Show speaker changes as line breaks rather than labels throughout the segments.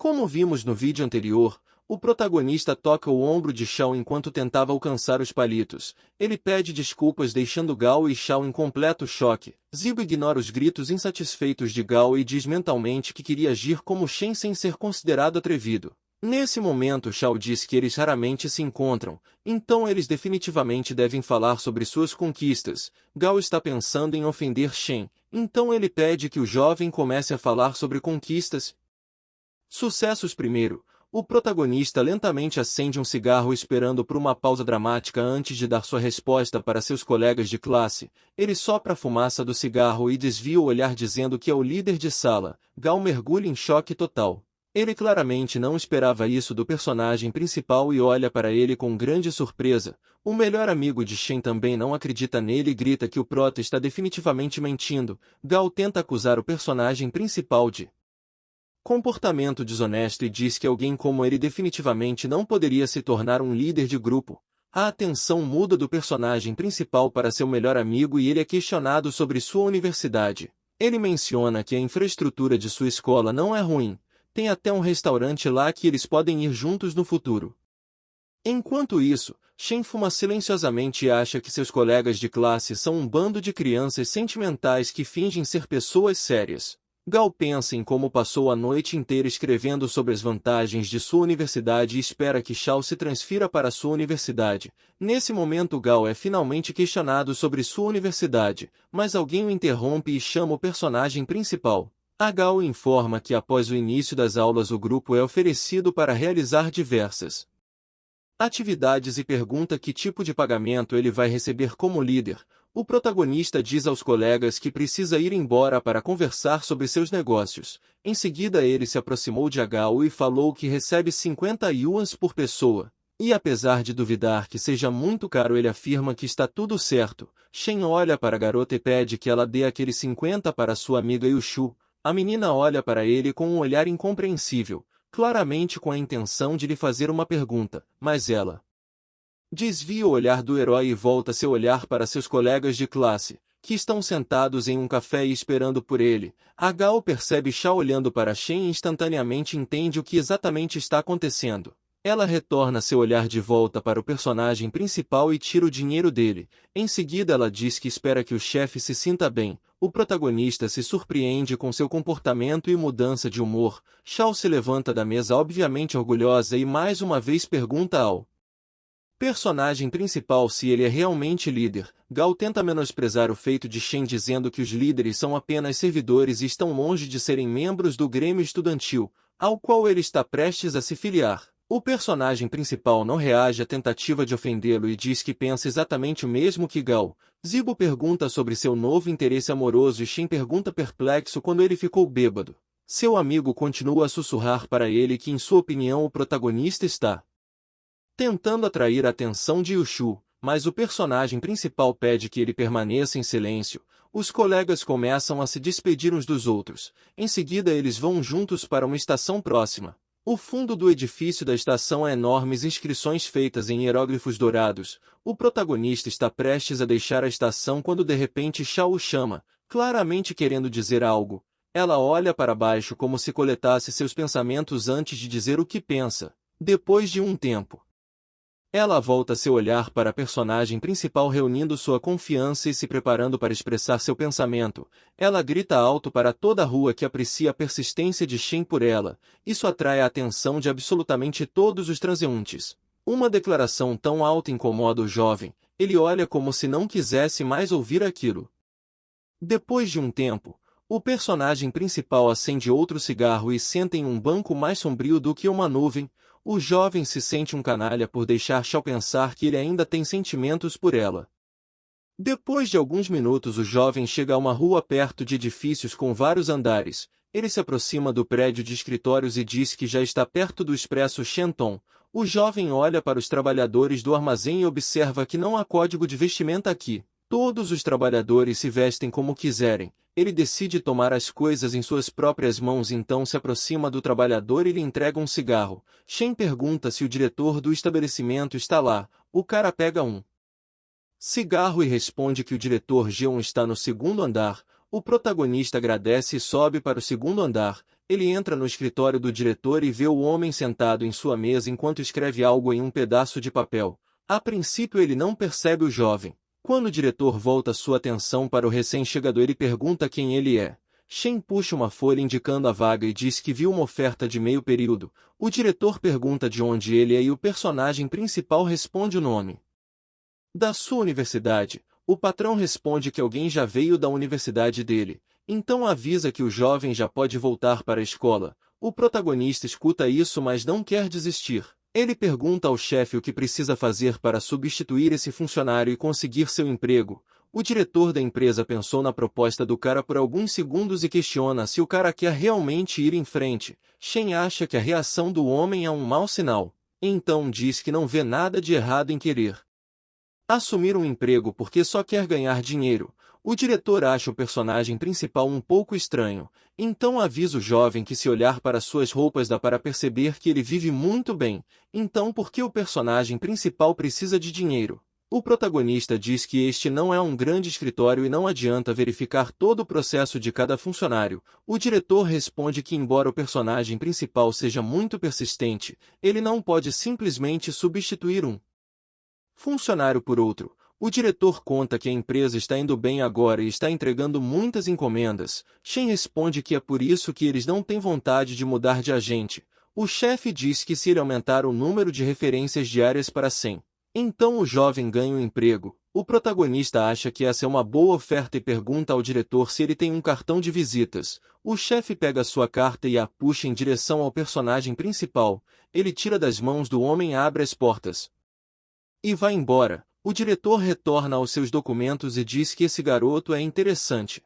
Como vimos no vídeo anterior, o protagonista toca o ombro de Shao enquanto tentava alcançar os palitos. Ele pede desculpas deixando Gao e Shao em completo choque. Zibo ignora os gritos insatisfeitos de Gao e diz mentalmente que queria agir como Shen sem ser considerado atrevido. Nesse momento Shao diz que eles raramente se encontram, então eles definitivamente devem falar sobre suas conquistas. Gao está pensando em ofender Shen, então ele pede que o jovem comece a falar sobre conquistas. Sucessos primeiro. O protagonista lentamente acende um cigarro esperando por uma pausa dramática antes de dar sua resposta para seus colegas de classe. Ele sopra a fumaça do cigarro e desvia o olhar dizendo que é o líder de sala. Gao mergulha em choque total. Ele claramente não esperava isso do personagem principal e olha para ele com grande surpresa. O melhor amigo de Shen também não acredita nele e grita que o prota está definitivamente mentindo. Gao tenta acusar o personagem principal de comportamento desonesto e diz que alguém como ele definitivamente não poderia se tornar um líder de grupo. A atenção muda do personagem principal para seu melhor amigo e ele é questionado sobre sua universidade. Ele menciona que a infraestrutura de sua escola não é ruim, tem até um restaurante lá que eles podem ir juntos no futuro. Enquanto isso, Shen fuma silenciosamente e acha que seus colegas de classe são um bando de crianças sentimentais que fingem ser pessoas sérias. Gao pensa em como passou a noite inteira escrevendo sobre as vantagens de sua universidade e espera que Shao se transfira para sua universidade. Nesse momento Gao é finalmente questionado sobre sua universidade, mas alguém o interrompe e chama o personagem principal. A Gao informa que após o início das aulas o grupo é oferecido para realizar diversas atividades e pergunta que tipo de pagamento ele vai receber como líder. O protagonista diz aos colegas que precisa ir embora para conversar sobre seus negócios. Em seguida ele se aproximou de Gao e falou que recebe 50 yuans por pessoa. E apesar de duvidar que seja muito caro ele afirma que está tudo certo. Shen olha para a garota e pede que ela dê aqueles 50 para sua amiga Yushu. A menina olha para ele com um olhar incompreensível, claramente com a intenção de lhe fazer uma pergunta, mas ela desvia o olhar do herói e volta seu olhar para seus colegas de classe, que estão sentados em um café e esperando por ele. A Gao percebe Shao olhando para Shen e instantaneamente entende o que exatamente está acontecendo. Ela retorna seu olhar de volta para o personagem principal e tira o dinheiro dele. Em seguida ela diz que espera que o chefe se sinta bem. O protagonista se surpreende com seu comportamento e mudança de humor. Shao se levanta da mesa obviamente orgulhosa e mais uma vez pergunta ao personagem principal se ele é realmente líder. Gao tenta menosprezar o feito de Shen dizendo que os líderes são apenas servidores e estão longe de serem membros do grêmio estudantil, ao qual ele está prestes a se filiar. O personagem principal não reage à tentativa de ofendê-lo e diz que pensa exatamente o mesmo que Gao. Zibo pergunta sobre seu novo interesse amoroso e Shen pergunta perplexo quando ele ficou bêbado. Seu amigo continua a sussurrar para ele que em sua opinião o protagonista está tentando atrair a atenção de Yushu, mas o personagem principal pede que ele permaneça em silêncio. Os colegas começam a se despedir uns dos outros. Em seguida eles vão juntos para uma estação próxima. O fundo do edifício da estação é enormes inscrições feitas em hieróglifos dourados. O protagonista está prestes a deixar a estação quando de repente Shao o chama, claramente querendo dizer algo. Ela olha para baixo como se coletasse seus pensamentos antes de dizer o que pensa. Depois de um tempo, ela volta seu olhar para a personagem principal reunindo sua confiança e se preparando para expressar seu pensamento. Ela grita alto para toda a rua que aprecia a persistência de Shen por ela. Isso atrai a atenção de absolutamente todos os transeuntes. Uma declaração tão alta incomoda o jovem. Ele olha como se não quisesse mais ouvir aquilo. Depois de um tempo, o personagem principal acende outro cigarro e senta em um banco mais sombrio do que uma nuvem. O jovem se sente um canalha por deixar Shao pensar que ele ainda tem sentimentos por ela. Depois de alguns minutos o jovem chega a uma rua perto de edifícios com vários andares. Ele se aproxima do prédio de escritórios e diz que já está perto do expresso Shenton. O jovem olha para os trabalhadores do armazém e observa que não há código de vestimenta aqui. Todos os trabalhadores se vestem como quiserem. Ele decide tomar as coisas em suas próprias mãos então se aproxima do trabalhador e lhe entrega um cigarro. Shen pergunta se o diretor do estabelecimento está lá. O cara pega um cigarro e responde que o diretor Jeon está no segundo andar. O protagonista agradece e sobe para o segundo andar. Ele entra no escritório do diretor e vê o homem sentado em sua mesa enquanto escreve algo em um pedaço de papel. A princípio ele não percebe o jovem. Quando o diretor volta sua atenção para o recém-chegado, ele pergunta quem ele é. Shen puxa uma folha indicando a vaga e diz que viu uma oferta de meio período. O diretor pergunta de onde ele é e o personagem principal responde o nome da sua universidade. O patrão responde que alguém já veio da universidade dele. Então avisa que o jovem já pode voltar para a escola. O protagonista escuta isso, mas não quer desistir. Ele pergunta ao chefe o que precisa fazer para substituir esse funcionário e conseguir seu emprego. O diretor da empresa pensou na proposta do cara por alguns segundos e questiona se o cara quer realmente ir em frente. Shen acha que a reação do homem é um mau sinal. Então diz que não vê nada de errado em querer assumir um emprego porque só quer ganhar dinheiro. O diretor acha o personagem principal um pouco estranho, então avisa o jovem que se olhar para suas roupas dá para perceber que ele vive muito bem. Então por que o personagem principal precisa de dinheiro? O protagonista diz que este não é um grande escritório e não adianta verificar todo o processo de cada funcionário. O diretor responde que embora o personagem principal seja muito persistente, ele não pode simplesmente substituir um funcionário por outro. O diretor conta que a empresa está indo bem agora e está entregando muitas encomendas. Shen responde que é por isso que eles não têm vontade de mudar de agente. O chefe diz que se ele aumentar o número de referências diárias para 100, então o jovem ganha um emprego. O protagonista acha que essa é uma boa oferta e pergunta ao diretor se ele tem um cartão de visitas. O chefe pega sua carta e a puxa em direção ao personagem principal. Ele tira das mãos do homem e abre as portas e vai embora. O diretor retorna aos seus documentos e diz que esse garoto é interessante.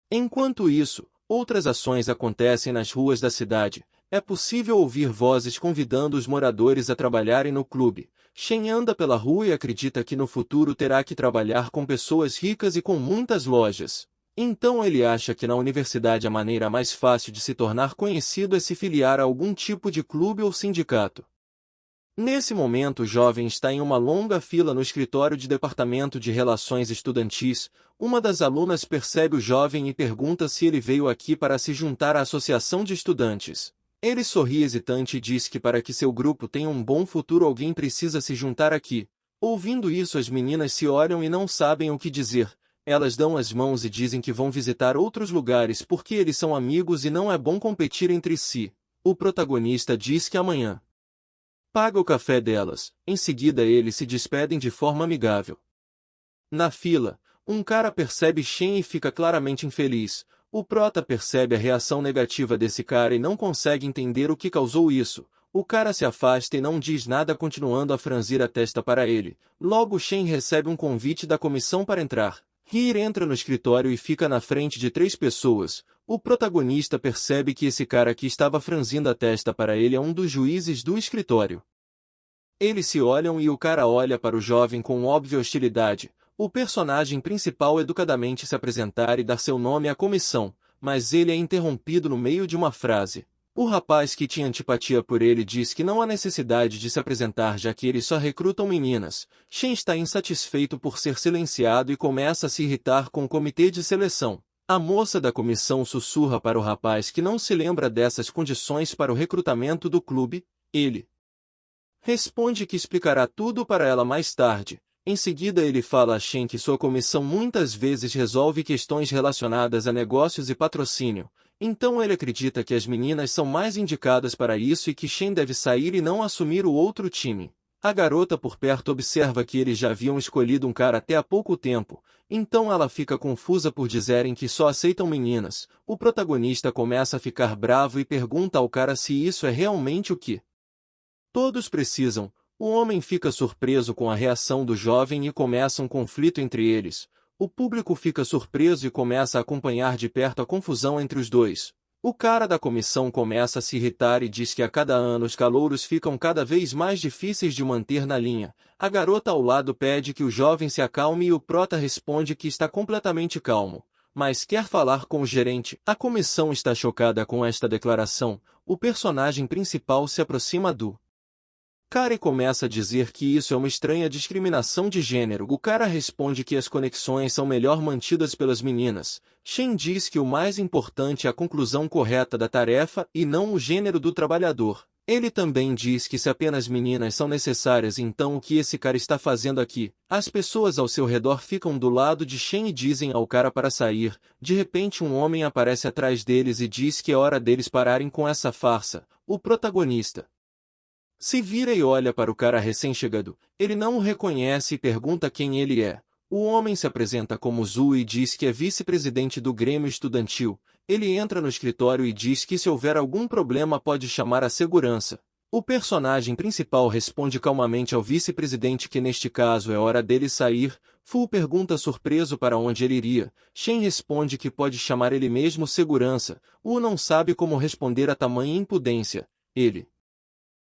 Enquanto isso, outras ações acontecem nas ruas da cidade. É possível ouvir vozes convidando os moradores a trabalharem no clube. Shen anda pela rua e acredita que no futuro terá que trabalhar com pessoas ricas e com muitas lojas. Então ele acha que na universidade a maneira mais fácil de se tornar conhecido é se filiar a algum tipo de clube ou sindicato. Nesse momento o jovem está em uma longa fila no escritório de departamento de relações estudantis. Uma das alunas percebe o jovem e pergunta se ele veio aqui para se juntar à associação de estudantes. Ele sorri hesitante e diz que para que seu grupo tenha um bom futuro alguém precisa se juntar aqui. Ouvindo isso as meninas se olham e não sabem o que dizer. Elas dão as mãos e dizem que vão visitar outros lugares porque eles são amigos e não é bom competir entre si. O protagonista diz que amanhã paga o café delas. Em seguida eles se despedem de forma amigável. Na fila, um cara percebe Shen e fica claramente infeliz. O prota percebe a reação negativa desse cara e não consegue entender o que causou isso. O cara se afasta e não diz nada continuando a franzir a testa para ele. Logo Shen recebe um convite da comissão para entrar. Hir entra no escritório e fica na frente de 3 pessoas. O protagonista percebe que esse cara que estava franzindo a testa para ele é um dos juízes do escritório. Eles se olham e o cara olha para o jovem com óbvia hostilidade. O personagem principal educadamente se apresentar e dar seu nome à comissão, mas ele é interrompido no meio de uma frase. O rapaz que tinha antipatia por ele diz que não há necessidade de se apresentar já que eles só recrutam meninas. Shen está insatisfeito por ser silenciado e começa a se irritar com o comitê de seleção. A moça da comissão sussurra para o rapaz que não se lembra dessas condições para o recrutamento do clube. Ele responde que explicará tudo para ela mais tarde. Em seguida ele fala a Shen que sua comissão muitas vezes resolve questões relacionadas a negócios e patrocínio. Então ele acredita que as meninas são mais indicadas para isso e que Shen deve sair e não assumir o outro time. A garota por perto observa que eles já haviam escolhido um cara até há pouco tempo, então ela fica confusa por dizerem que só aceitam meninas. O protagonista começa a ficar bravo e pergunta ao cara se isso é realmente o que todos precisam. O homem fica surpreso com a reação do jovem e começa um conflito entre eles. O público fica surpreso e começa a acompanhar de perto a confusão entre os dois. O cara da comissão começa a se irritar e diz que a cada ano os calouros ficam cada vez mais difíceis de manter na linha. A garota ao lado pede que o jovem se acalme e o prota responde que está completamente calmo, mas quer falar com o gerente. A comissão está chocada com esta declaração. O personagem principal se aproxima do Kari começa a dizer que isso é uma estranha discriminação de gênero. O cara responde que as conexões são melhor mantidas pelas meninas. Shen diz que o mais importante é a conclusão correta da tarefa e não o gênero do trabalhador. Ele também diz que se apenas meninas são necessárias, então o que esse cara está fazendo aqui? As pessoas ao seu redor ficam do lado de Shen e dizem ao cara para sair. De repente um homem aparece atrás deles e diz que é hora deles pararem com essa farsa. O protagonista se vira e olha para o cara recém-chegado. Ele não o reconhece e pergunta quem ele é. O homem se apresenta como Zhu e diz que é vice-presidente do Grêmio Estudantil. Ele entra no escritório e diz que se houver algum problema pode chamar a segurança. O personagem principal responde calmamente ao vice-presidente que neste caso é hora dele sair. Fu pergunta surpreso para onde ele iria. Shen responde que pode chamar ele mesmo segurança. Wu não sabe como responder a tamanha impudência. Ele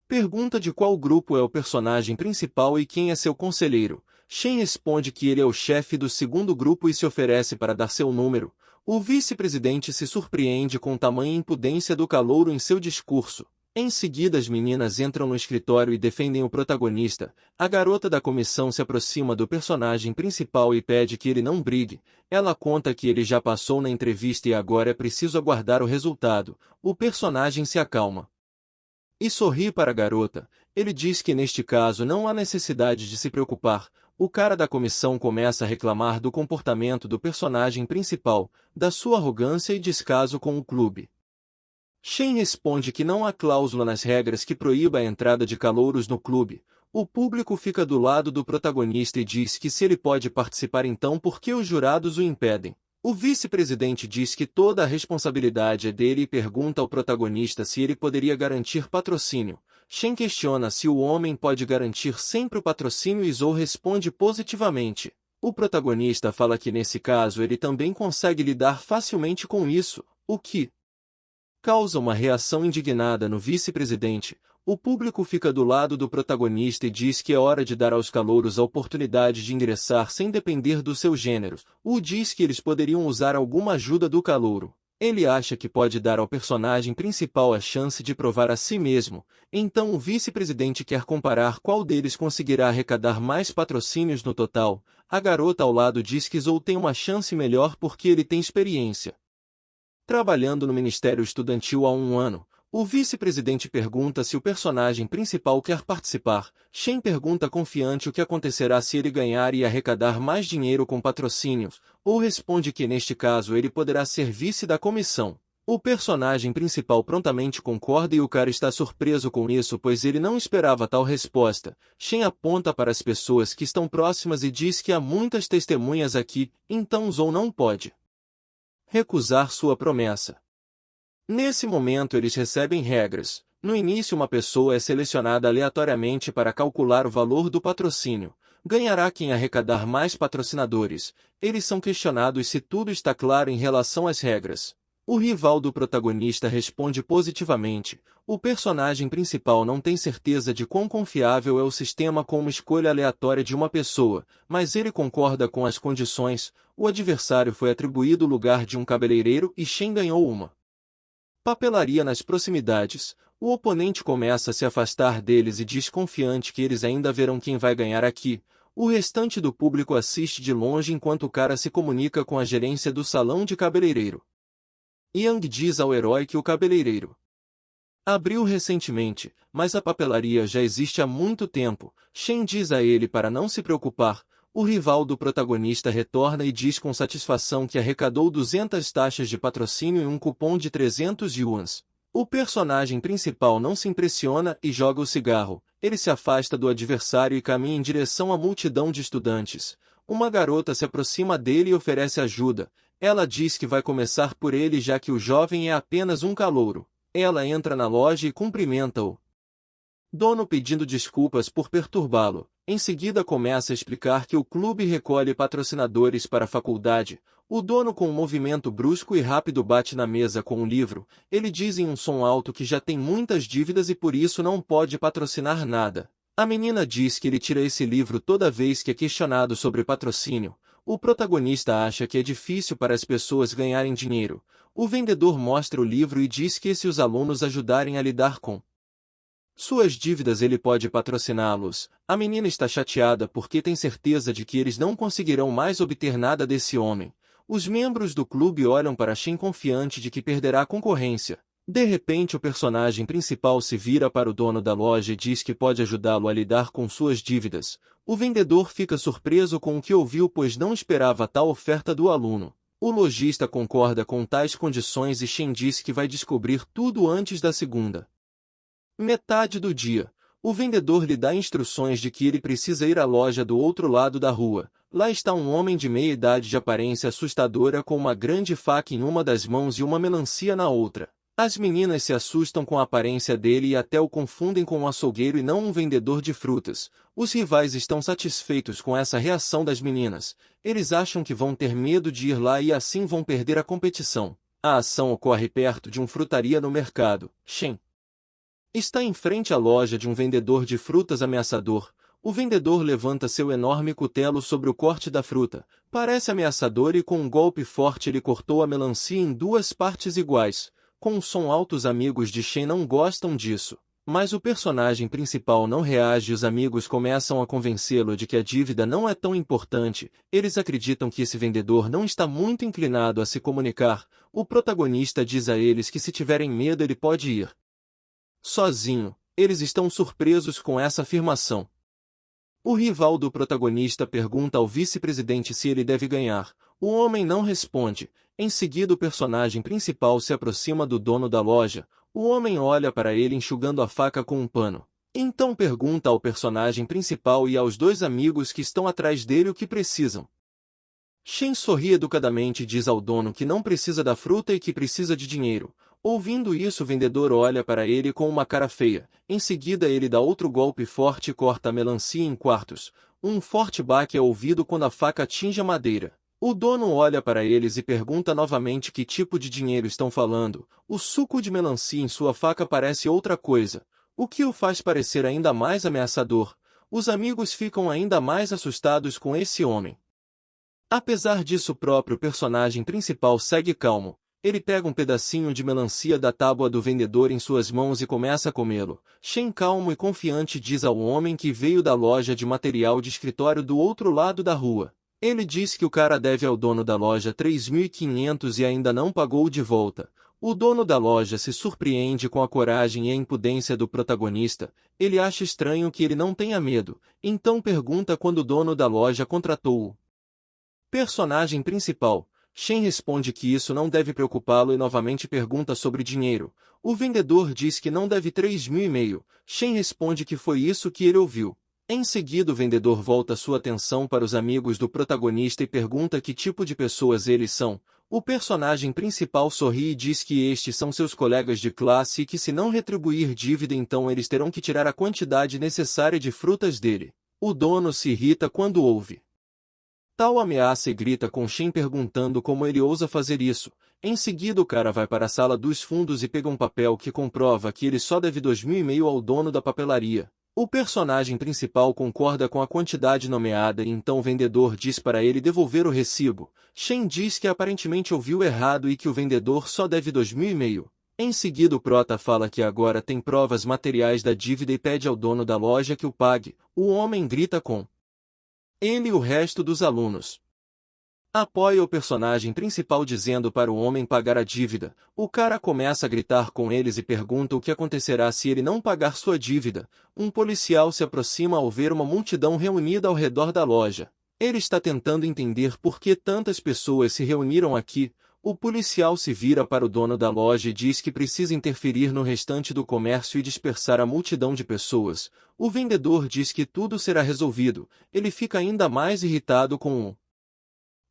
pergunta de qual grupo é o personagem principal e quem é seu conselheiro. Shen responde que ele é o chefe do segundo grupo e se oferece para dar seu número. O vice-presidente se surpreende com tamanha impudência do calouro em seu discurso. Em seguida as meninas entram no escritório e defendem o protagonista. A garota da comissão se aproxima do personagem principal e pede que ele não brigue. Ela conta que ele já passou na entrevista e agora é preciso aguardar o resultado. O personagem se acalma e sorri para a garota. Ele diz que neste caso não há necessidade de se preocupar. O cara da comissão começa a reclamar do comportamento do personagem principal, da sua arrogância e descaso com o clube. Shen responde que não há cláusula nas regras que proíba a entrada de calouros no clube. O público fica do lado do protagonista e diz que se ele pode participar então por que os jurados o impedem. O vice-presidente diz que toda a responsabilidade é dele e pergunta ao protagonista se ele poderia garantir patrocínio. Shen questiona se o homem pode garantir sempre o patrocínio e Zhou responde positivamente. O protagonista fala que nesse caso ele também consegue lidar facilmente com isso, o que causa uma reação indignada no vice-presidente. O público fica do lado do protagonista e diz que é hora de dar aos calouros a oportunidade de ingressar sem depender do seu gênero. Wu diz que eles poderiam usar alguma ajuda do calouro. Ele acha que pode dar ao personagem principal a chance de provar a si mesmo. Então o vice-presidente quer comparar qual deles conseguirá arrecadar mais patrocínios no total. A garota ao lado diz que Zhou tem uma chance melhor porque ele tem experiência trabalhando no Ministério Estudantil há 1 ano. O vice-presidente pergunta se o personagem principal quer participar. Shen pergunta confiante o que acontecerá se ele ganhar e arrecadar mais dinheiro com patrocínios, ou responde que neste caso ele poderá ser vice da comissão. O personagem principal prontamente concorda e o cara está surpreso com isso pois ele não esperava tal resposta. Shen aponta para as pessoas que estão próximas e diz que há muitas testemunhas aqui, então Zhou não pode recusar sua promessa. Nesse momento eles recebem regras. No início uma pessoa é selecionada aleatoriamente para calcular o valor do patrocínio. Ganhará quem arrecadar mais patrocinadores. Eles são questionados se tudo está claro em relação às regras. O rival do protagonista responde positivamente. O personagem principal não tem certeza de quão confiável é o sistema com uma escolha aleatória de uma pessoa, mas ele concorda com as condições. O adversário foi atribuído o lugar de um cabeleireiro e Shen ganhou uma papelaria nas proximidades. O oponente começa a se afastar deles e diz confiante que eles ainda verão quem vai ganhar aqui. O restante do público assiste de longe enquanto o cara se comunica com a gerência do salão de cabeleireiro. Yang diz ao herói que o cabeleireiro abriu recentemente, mas a papelaria já existe há muito tempo. Shen diz a ele para não se preocupar. O rival do protagonista retorna e diz com satisfação que arrecadou 200 taxas de patrocínio e um cupom de 300 yuans. O personagem principal não se impressiona e joga o cigarro. Ele se afasta do adversário e caminha em direção à multidão de estudantes. Uma garota se aproxima dele e oferece ajuda. Ela diz que vai começar por ele já que o jovem é apenas um calouro. Ela entra na loja e cumprimenta o dono pedindo desculpas por perturbá-lo. Em seguida começa a explicar que o clube recolhe patrocinadores para a faculdade. O dono com um movimento brusco e rápido bate na mesa com um livro. Ele diz em um som alto que já tem muitas dívidas e por isso não pode patrocinar nada. A menina diz que ele tira esse livro toda vez que é questionado sobre patrocínio. O protagonista acha que é difícil para as pessoas ganharem dinheiro. O vendedor mostra o livro e diz que se os alunos ajudarem a lidar com Suas dívidas ele pode patrociná-los. A menina está chateada porque tem certeza de que eles não conseguirão mais obter nada desse homem. Os membros do clube olham para Shen confiante de que perderá a concorrência. De repente o personagem principal se vira para o dono da loja e diz que pode ajudá-lo a lidar com suas dívidas. O vendedor fica surpreso com o que ouviu pois não esperava tal oferta do aluno. O lojista concorda com tais condições e Shen diz que vai descobrir tudo antes da segunda metade do dia. O vendedor lhe dá instruções de que ele precisa ir à loja do outro lado da rua. Lá está um homem de meia idade de aparência assustadora com uma grande faca em uma das mãos e uma melancia na outra. As meninas se assustam com a aparência dele e até o confundem com um açougueiro e não um vendedor de frutas. Os rivais estão satisfeitos com essa reação das meninas. Eles acham que vão ter medo de ir lá e assim vão perder a competição. A ação ocorre perto de uma frutaria no mercado. Shen está em frente à loja de um vendedor de frutas ameaçador. O vendedor levanta seu enorme cutelo sobre o corte da fruta. Parece ameaçador e com um golpe forte ele cortou a melancia em duas partes iguais. Com um som alto os amigos de Shen não gostam disso. Mas o personagem principal não reage e os amigos começam a convencê-lo de que a dívida não é tão importante. Eles acreditam que esse vendedor não está muito inclinado a se comunicar. O protagonista diz a eles que se tiverem medo ele pode ir sozinho. Eles estão surpresos com essa afirmação. O rival do protagonista pergunta ao vice-presidente se ele deve ganhar. O homem não responde. Em seguida o personagem principal se aproxima do dono da loja. O homem olha para ele enxugando a faca com um pano. Então pergunta ao personagem principal e aos dois amigos que estão atrás dele o que precisam. Shen sorri educadamente e diz ao dono que não precisa da fruta e que precisa de dinheiro. Ouvindo isso o vendedor olha para ele com uma cara feia. Em seguida ele dá outro golpe forte e corta a melancia em quartos. Um forte baque é ouvido quando a faca atinge a madeira. O dono olha para eles e pergunta novamente que tipo de dinheiro estão falando. O suco de melancia em sua faca parece outra coisa, o que o faz parecer ainda mais ameaçador. Os amigos ficam ainda mais assustados com esse homem. Apesar disso o próprio personagem principal segue calmo. Ele pega um pedacinho de melancia da tábua do vendedor em suas mãos e começa a comê-lo. Shen calmo e confiante diz ao homem que veio da loja de material de escritório do outro lado da rua. Ele diz que o cara deve ao dono da loja 3.500 e ainda não pagou de volta. O dono da loja se surpreende com a coragem e a impudência do protagonista. Ele acha estranho que ele não tenha medo, então pergunta quando o dono da loja contratou-o. Personagem principal. Shen responde que isso não deve preocupá-lo e novamente pergunta sobre dinheiro. O vendedor diz que não deve 3.500. Shen responde que foi isso que ele ouviu. Em seguida o vendedor volta sua atenção para os amigos do protagonista e pergunta que tipo de pessoas eles são. O personagem principal sorri e diz que estes são seus colegas de classe e que se não retribuir dívida então eles terão que tirar a quantidade necessária de frutas dele. O dono se irrita quando ouve tal ameaça e grita com Shen perguntando como ele ousa fazer isso. Em seguida o cara vai para a sala dos fundos e pega um papel que comprova que ele só deve 2.500 ao dono da papelaria. O personagem principal concorda com a quantidade nomeada e então o vendedor diz para ele devolver o recibo. Shen diz que aparentemente ouviu errado e que o vendedor só deve 2.500. Em seguida o prota fala que agora tem provas materiais da dívida e pede ao dono da loja que o pague. O homem grita com ele e o resto dos alunos apoia o personagem principal dizendo para o homem pagar a dívida. O cara começa a gritar com eles e pergunta o que acontecerá se ele não pagar sua dívida. Um policial se aproxima ao ver uma multidão reunida ao redor da loja. Ele está tentando entender por que tantas pessoas se reuniram aqui. O policial se vira para o dono da loja e diz que precisa interferir no restante do comércio e dispersar a multidão de pessoas. O vendedor diz que tudo será resolvido. Ele fica ainda mais irritado com o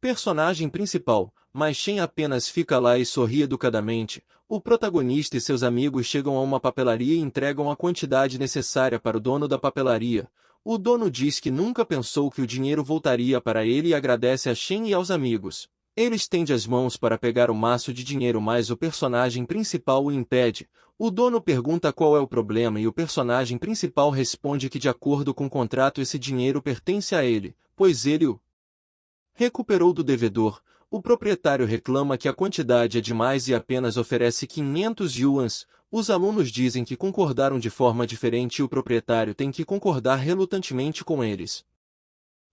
personagem principal, mas Shen apenas fica lá e sorri educadamente. O protagonista e seus amigos chegam a uma papelaria e entregam a quantidade necessária para o dono da papelaria. O dono diz que nunca pensou que o dinheiro voltaria para ele e agradece a Shen e aos amigos. Ele estende as mãos para pegar o maço de dinheiro, mas o personagem principal o impede. O dono pergunta qual é o problema e o personagem principal responde que de acordo com o contrato esse dinheiro pertence a ele, pois ele o recuperou do devedor. O proprietário reclama que a quantidade é demais e apenas oferece 500 yuans. Os alunos dizem que concordaram de forma diferente e o proprietário tem que concordar relutantemente com eles.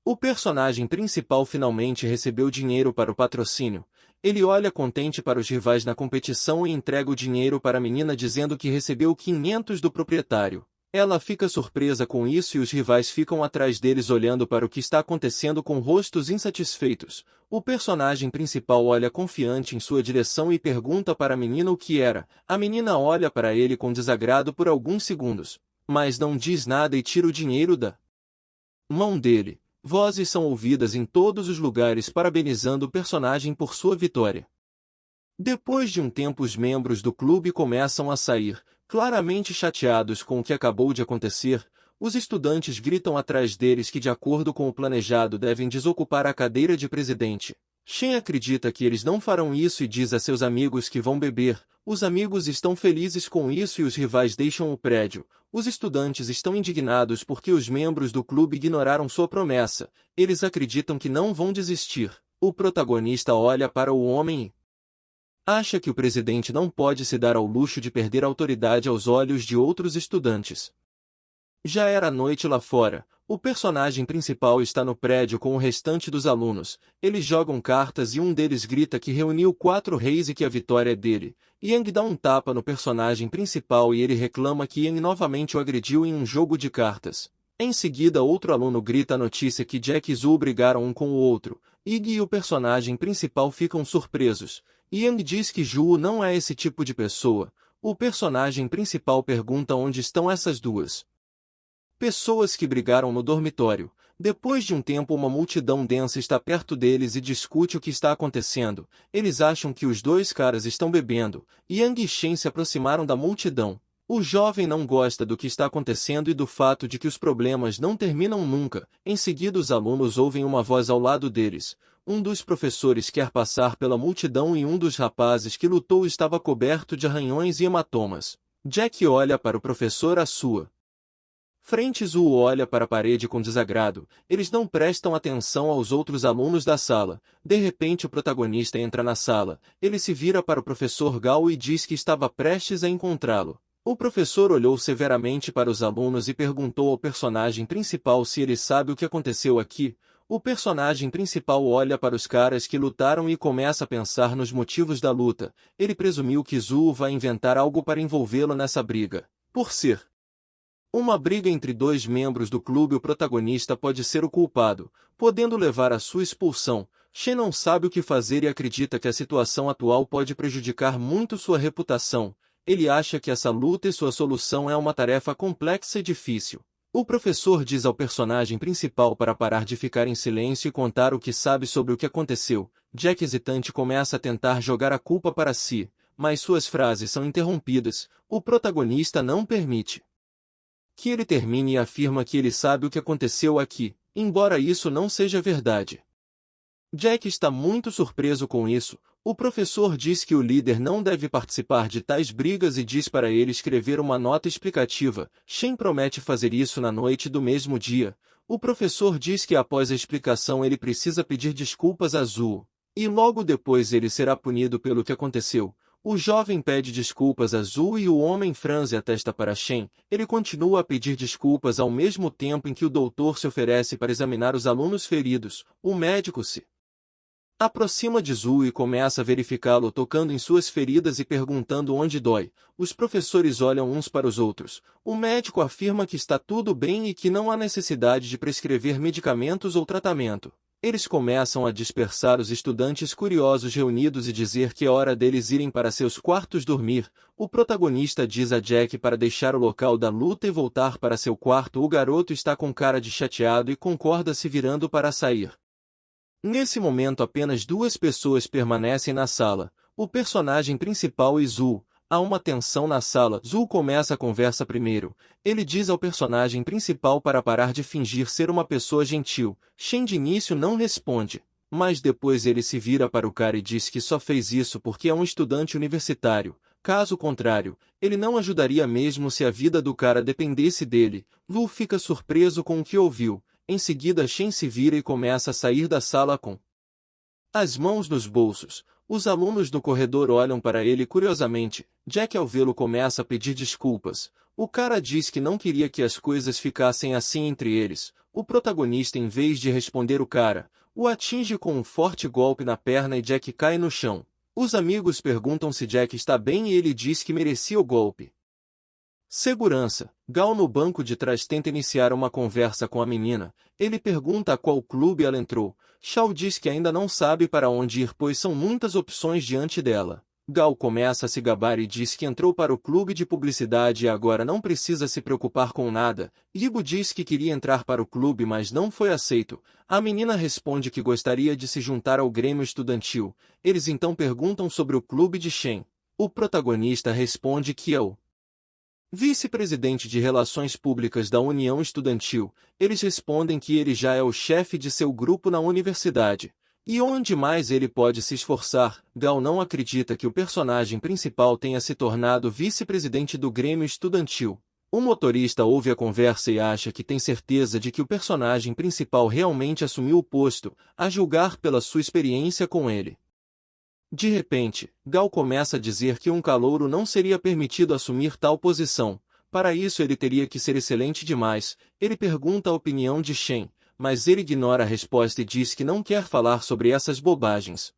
O personagem principal finalmente recebeu dinheiro para o patrocínio. Ele olha contente para os rivais na competição e entrega o dinheiro para a menina dizendo que recebeu 500 do proprietário. Ela fica surpresa com isso e os rivais ficam atrás deles olhando para o que está acontecendo com rostos insatisfeitos. O personagem principal olha confiante em sua direção e pergunta para a menina o que era. A menina olha para ele com desagrado por alguns segundos, mas não diz nada e tira o dinheiro da mão dele. Vozes são ouvidas em todos os lugares parabenizando o personagem por sua vitória. Depois de um tempo os membros do clube começam a sair, claramente chateados com o que acabou de acontecer. Os estudantes gritam atrás deles que de acordo com o planejado devem desocupar a cadeira de presidente. Shen acredita que eles não farão isso e diz a seus amigos que vão beber. Os amigos estão felizes com isso e os rivais deixam o prédio. Os estudantes estão indignados porque os membros do clube ignoraram sua promessa. Eles acreditam que não vão desistir. O protagonista olha para o homem e acha que o presidente não pode se dar ao luxo de perder autoridade aos olhos de outros estudantes. Já era noite lá fora. O personagem principal está no prédio com o restante dos alunos. Eles jogam cartas e um deles grita que reuniu 4 reis e que a vitória é dele. Yang dá um tapa no personagem principal e ele reclama que Yang novamente o agrediu em um jogo de cartas. Em seguida outro aluno grita a notícia que Jack e Zhu brigaram um com o outro. Iggy e o personagem principal ficam surpresos. Yang diz que Zhu não é esse tipo de pessoa. O personagem principal pergunta onde estão essas duas pessoas que brigaram no dormitório. Depois de um tempo uma multidão densa está perto deles e discute o que está acontecendo. Eles acham que os dois caras estão bebendo. Yang e Shen se aproximaram da multidão. O jovem não gosta do que está acontecendo e do fato de que os problemas não terminam nunca. Em seguida os alunos ouvem uma voz ao lado deles. Um dos professores quer passar pela multidão e um dos rapazes que lutou estava coberto de arranhões e hematomas. Jack olha para o professor à sua frente. Zhu olha para a parede com desagrado. Eles não prestam atenção aos outros alunos da sala. De repente o protagonista entra na sala. Ele se vira para o professor Gao e diz que estava prestes a encontrá-lo. O professor olhou severamente para os alunos e perguntou ao personagem principal se ele sabe o que aconteceu aqui. O personagem principal olha para os caras que lutaram e começa a pensar nos motivos da luta. Ele presumiu que Zhu vai inventar algo para envolvê-lo nessa briga. Por ser uma briga entre 2 membros do clube, o protagonista pode ser o culpado, podendo levar à sua expulsão. Shen não sabe o que fazer e acredita que a situação atual pode prejudicar muito sua reputação. Ele acha que essa luta e sua solução é uma tarefa complexa e difícil. O professor diz ao personagem principal para parar de ficar em silêncio e contar o que sabe sobre o que aconteceu. Jack, hesitante, começa a tentar jogar a culpa para si, mas suas frases são interrompidas. O protagonista não permite que ele termine e afirma que ele sabe o que aconteceu aqui, embora isso não seja verdade. Jack está muito surpreso com isso. O professor diz que o líder não deve participar de tais brigas e diz para ele escrever uma nota explicativa. Shen promete fazer isso na noite do mesmo dia. O professor diz que após a explicação ele precisa pedir desculpas a Zhu, e logo depois ele será punido pelo que aconteceu. O jovem pede desculpas a Zhu e o homem franze a testa para Shen. Ele continua a pedir desculpas ao mesmo tempo em que o doutor se oferece para examinar os alunos feridos. O médico se aproxima de Zhu e começa a verificá-lo tocando em suas feridas e perguntando onde dói. Os professores olham uns para os outros. O médico afirma que está tudo bem e que não há necessidade de prescrever medicamentos ou tratamento. Eles começam a dispersar os estudantes curiosos reunidos e dizer que é hora deles irem para seus quartos dormir. O protagonista diz a Jack para deixar o local da luta e voltar para seu quarto. O garoto está com cara de chateado e concorda, se virando para sair. Nesse momento apenas 2 pessoas permanecem na sala, o personagem principal e Zhu. Há uma tensão na sala. Zhu começa a conversa primeiro. Ele diz ao personagem principal para parar de fingir ser uma pessoa gentil. Shen de início não responde, mas depois ele se vira para o cara e diz que só fez isso porque é um estudante universitário. Caso contrário, ele não ajudaria mesmo se a vida do cara dependesse dele. Zhu fica surpreso com o que ouviu. Em seguida Shen se vira e começa a sair da sala com As mãos nos bolsos. Os alunos no corredor olham para ele curiosamente. Jack, ao vê-lo, começa a pedir desculpas. O cara diz que não queria que as coisas ficassem assim entre eles. O protagonista, em vez de responder o cara, o atinge com um forte golpe na perna e Jack cai no chão. Os amigos perguntam se Jack está bem e ele diz que merecia o golpe. Segurança. Gal, no banco de trás, tenta iniciar uma conversa com a menina. Ele pergunta a qual clube ela entrou. Shaw diz que ainda não sabe para onde ir, pois são muitas opções diante dela. Gal começa a se gabar e diz que entrou para o clube de publicidade e agora não precisa se preocupar com nada. Yibo diz que queria entrar para o clube, mas não foi aceito. A menina responde que gostaria de se juntar ao Grêmio Estudantil. Eles então perguntam sobre o clube de Shen. O protagonista responde que é o vice-presidente de Relações Públicas da União Estudantil. Eles respondem que ele já é o chefe de seu grupo na universidade. E onde mais ele pode se esforçar? Gal não acredita que o personagem principal tenha se tornado vice-presidente do Grêmio Estudantil. O motorista ouve a conversa e acha que tem certeza de que o personagem principal realmente assumiu o posto, a julgar pela sua experiência com ele. De repente, Gal começa a dizer que um calouro não seria permitido assumir tal posição. Para isso ele teria que ser excelente demais. Ele pergunta a opinião de Shen, mas ele ignora a resposta e diz que não quer falar sobre essas bobagens.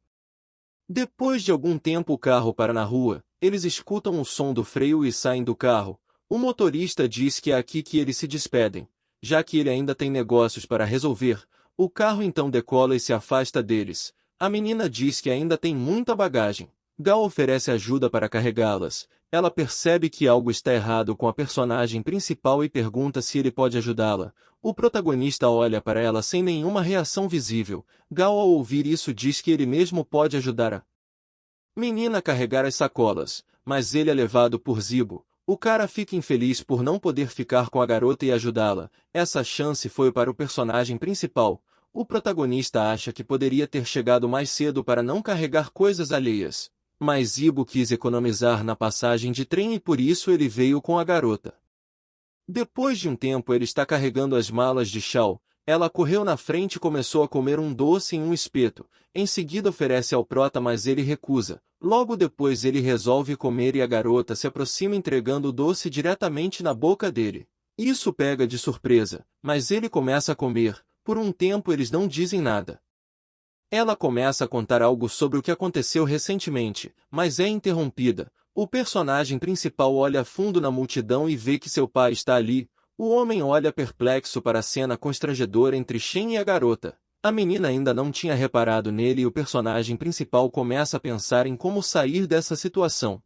Depois de algum tempo o carro para na rua, eles escutam o som do freio e saem do carro. O motorista diz que é aqui que eles se despedem, já que ele ainda tem negócios para resolver. O carro então decola e se afasta deles. A menina diz que ainda tem muita bagagem. Gal oferece ajuda para carregá-las. Ela percebe que algo está errado com a personagem principal e pergunta se ele pode ajudá-la. O protagonista olha para ela sem nenhuma reação visível. Gal, ao ouvir isso, diz que ele mesmo pode ajudar a menina a carregar as sacolas, mas ele é levado por Zibo. O cara fica infeliz por não poder ficar com a garota e ajudá-la. Essa chance foi para o personagem principal. O protagonista acha que poderia ter chegado mais cedo para não carregar coisas alheias. Mas Zibo quis economizar na passagem de trem e por isso ele veio com a garota. Depois de um tempo ele está carregando as malas de Shaw. Ela correu na frente e começou a comer um doce em um espeto. Em seguida oferece ao prota, mas ele recusa. Logo depois ele resolve comer e a garota se aproxima entregando o doce diretamente na boca dele. Isso pega de surpresa, mas ele começa a comer. Por um tempo eles não dizem nada. Ela começa a contar algo sobre o que aconteceu recentemente, mas é interrompida. O personagem principal olha fundo na multidão e vê que seu pai está ali. O homem olha perplexo para a cena constrangedora entre Shen e a garota. A menina ainda não tinha reparado nele e o personagem principal começa a pensar em como sair dessa situação.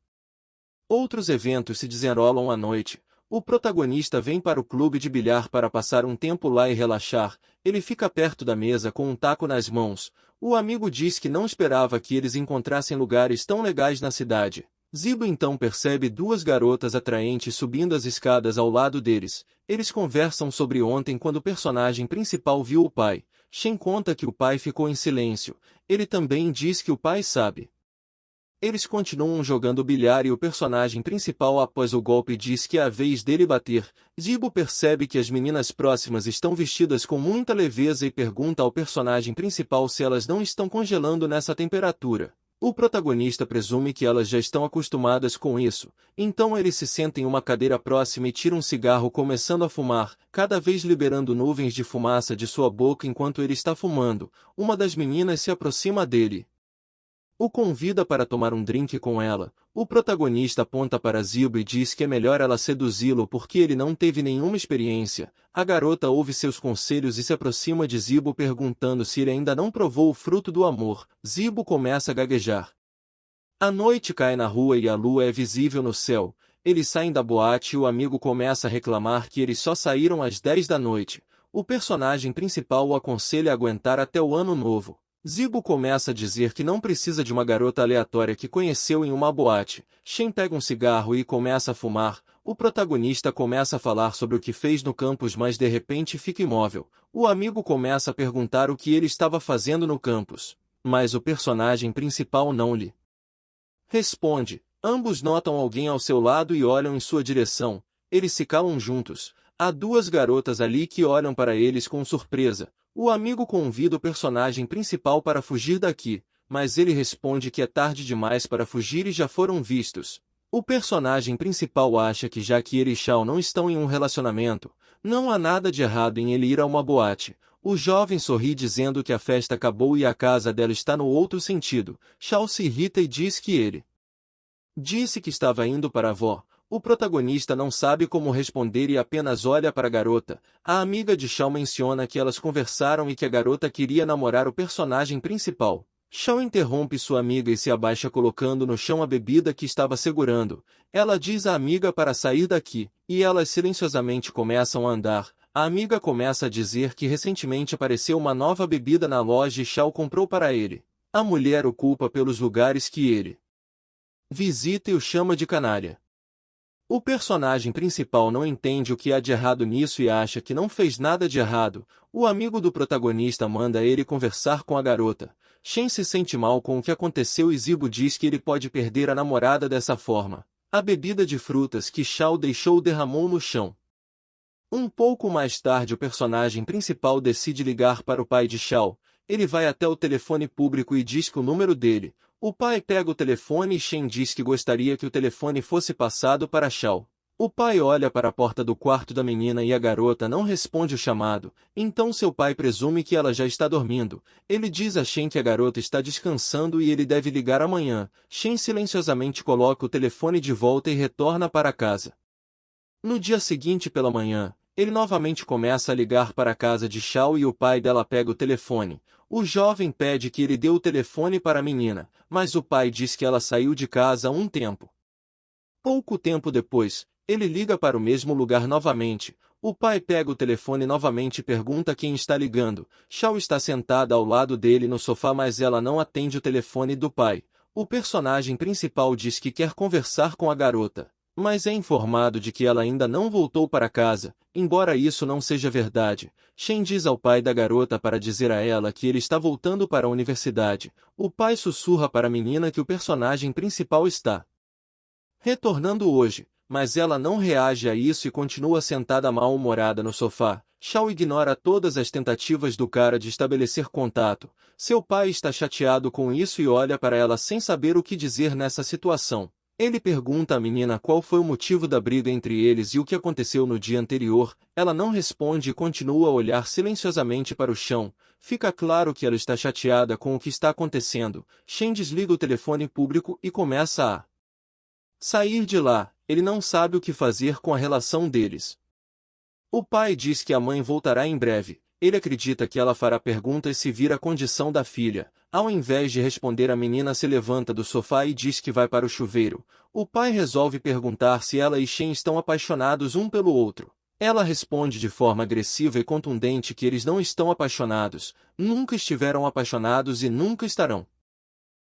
Outros eventos se desenrolam à noite. O protagonista vem para o clube de bilhar para passar um tempo lá e relaxar. Ele fica perto da mesa com um taco nas mãos. O amigo diz que não esperava que eles encontrassem lugares tão legais na cidade. Zibo então percebe duas garotas atraentes subindo as escadas ao lado deles. Eles conversam sobre ontem quando o personagem principal viu o pai. Shen conta que o pai ficou em silêncio. Ele também diz que o pai sabe. Eles continuam jogando bilhar e o personagem principal, após o golpe, diz que é a vez dele bater. Zibo percebe que as meninas próximas estão vestidas com muita leveza e pergunta ao personagem principal se elas não estão congelando nessa temperatura. O protagonista presume que elas já estão acostumadas com isso, então ele se senta em uma cadeira próxima e tira um cigarro, começando a fumar, cada vez liberando nuvens de fumaça de sua boca enquanto ele está fumando. Uma das meninas se aproxima dele. O convida para tomar um drink com ela. O protagonista aponta para Zibo e diz que é melhor ela seduzi-lo porque ele não teve nenhuma experiência. A garota ouve seus conselhos e se aproxima de Zibo perguntando se ele ainda não provou o fruto do amor. Zibo começa a gaguejar. A noite cai na rua e a lua é visível no céu. Eles saem da boate e o amigo começa a reclamar que eles só saíram às 10 da noite. O personagem principal o aconselha a aguentar até o ano novo. Zibo começa a dizer que não precisa de uma garota aleatória que conheceu em uma boate. Shen pega um cigarro e começa a fumar. O protagonista começa a falar sobre o que fez no campus, mas de repente fica imóvel. O amigo começa a perguntar o que ele estava fazendo no campus, mas o personagem principal não lhe responde. Ambos notam alguém ao seu lado e olham em sua direção. Eles se calam juntos. Há duas garotas ali que olham para eles com surpresa. O amigo convida o personagem principal para fugir daqui, mas ele responde que é tarde demais para fugir e já foram vistos. O personagem principal acha que já que ele e Shao não estão em um relacionamento, não há nada de errado em ele ir a uma boate. O jovem sorri dizendo que a festa acabou e a casa dela está no outro sentido. Shao se irrita e diz que ele disse que estava indo para a avó. O protagonista não sabe como responder e apenas olha para a garota. A amiga de Shao menciona que elas conversaram e que a garota queria namorar o personagem principal. Shao interrompe sua amiga e se abaixa colocando no chão a bebida que estava segurando. Ela diz à amiga para sair daqui, e elas silenciosamente começam a andar. A amiga começa a dizer que recentemente apareceu uma nova bebida na loja e Shao comprou para ele. A mulher o culpa pelos lugares que ele visita e o chama de canalha. O personagem principal não entende o que há de errado nisso e acha que não fez nada de errado. O amigo do protagonista manda ele conversar com a garota. Shen se sente mal com o que aconteceu e Zibo diz que ele pode perder a namorada dessa forma. A bebida de frutas que Shao deixou derramou no chão. Um pouco mais tarde o personagem principal decide ligar para o pai de Shao. Ele vai até o telefone público e diz que o número dele. O pai pega o telefone e Shen diz que gostaria que o telefone fosse passado para Shao. O pai olha para a porta do quarto da menina e a garota não responde o chamado, então seu pai presume que ela já está dormindo. Ele diz a Shen que a garota está descansando e ele deve ligar amanhã. Shen silenciosamente coloca o telefone de volta e retorna para casa. No dia seguinte pela manhã, ele novamente começa a ligar para a casa de Shao e o pai dela pega o telefone. O jovem pede que ele dê o telefone para a menina, mas o pai diz que ela saiu de casa há um tempo. Pouco tempo depois, ele liga para o mesmo lugar novamente. O pai pega o telefone novamente e pergunta quem está ligando. Shao está sentada ao lado dele no sofá, mas ela não atende o telefone do pai. O personagem principal diz que quer conversar com a garota, mas é informado de que ela ainda não voltou para casa. Embora isso não seja verdade, Shen diz ao pai da garota para dizer a ela que ele está voltando para a universidade. O pai sussurra para a menina que o personagem principal está retornando hoje, mas ela não reage a isso e continua sentada mal-humorada no sofá. Shao ignora todas as tentativas do cara de estabelecer contato. Seu pai está chateado com isso e olha para ela sem saber o que dizer nessa situação. Ele pergunta à menina qual foi o motivo da briga entre eles e o que aconteceu no dia anterior. Ela não responde e continua a olhar silenciosamente para o chão. Fica claro que ela está chateada com o que está acontecendo. Shen desliga o telefone público e começa a sair de lá. Ele não sabe o que fazer com a relação deles. O pai diz que a mãe voltará em breve. Ele acredita que ela fará perguntas se vir a condição da filha. Ao invés de responder, a menina se levanta do sofá e diz que vai para o chuveiro. O pai resolve perguntar se ela e Shen estão apaixonados um pelo outro. Ela responde de forma agressiva e contundente que eles não estão apaixonados, nunca estiveram apaixonados e nunca estarão.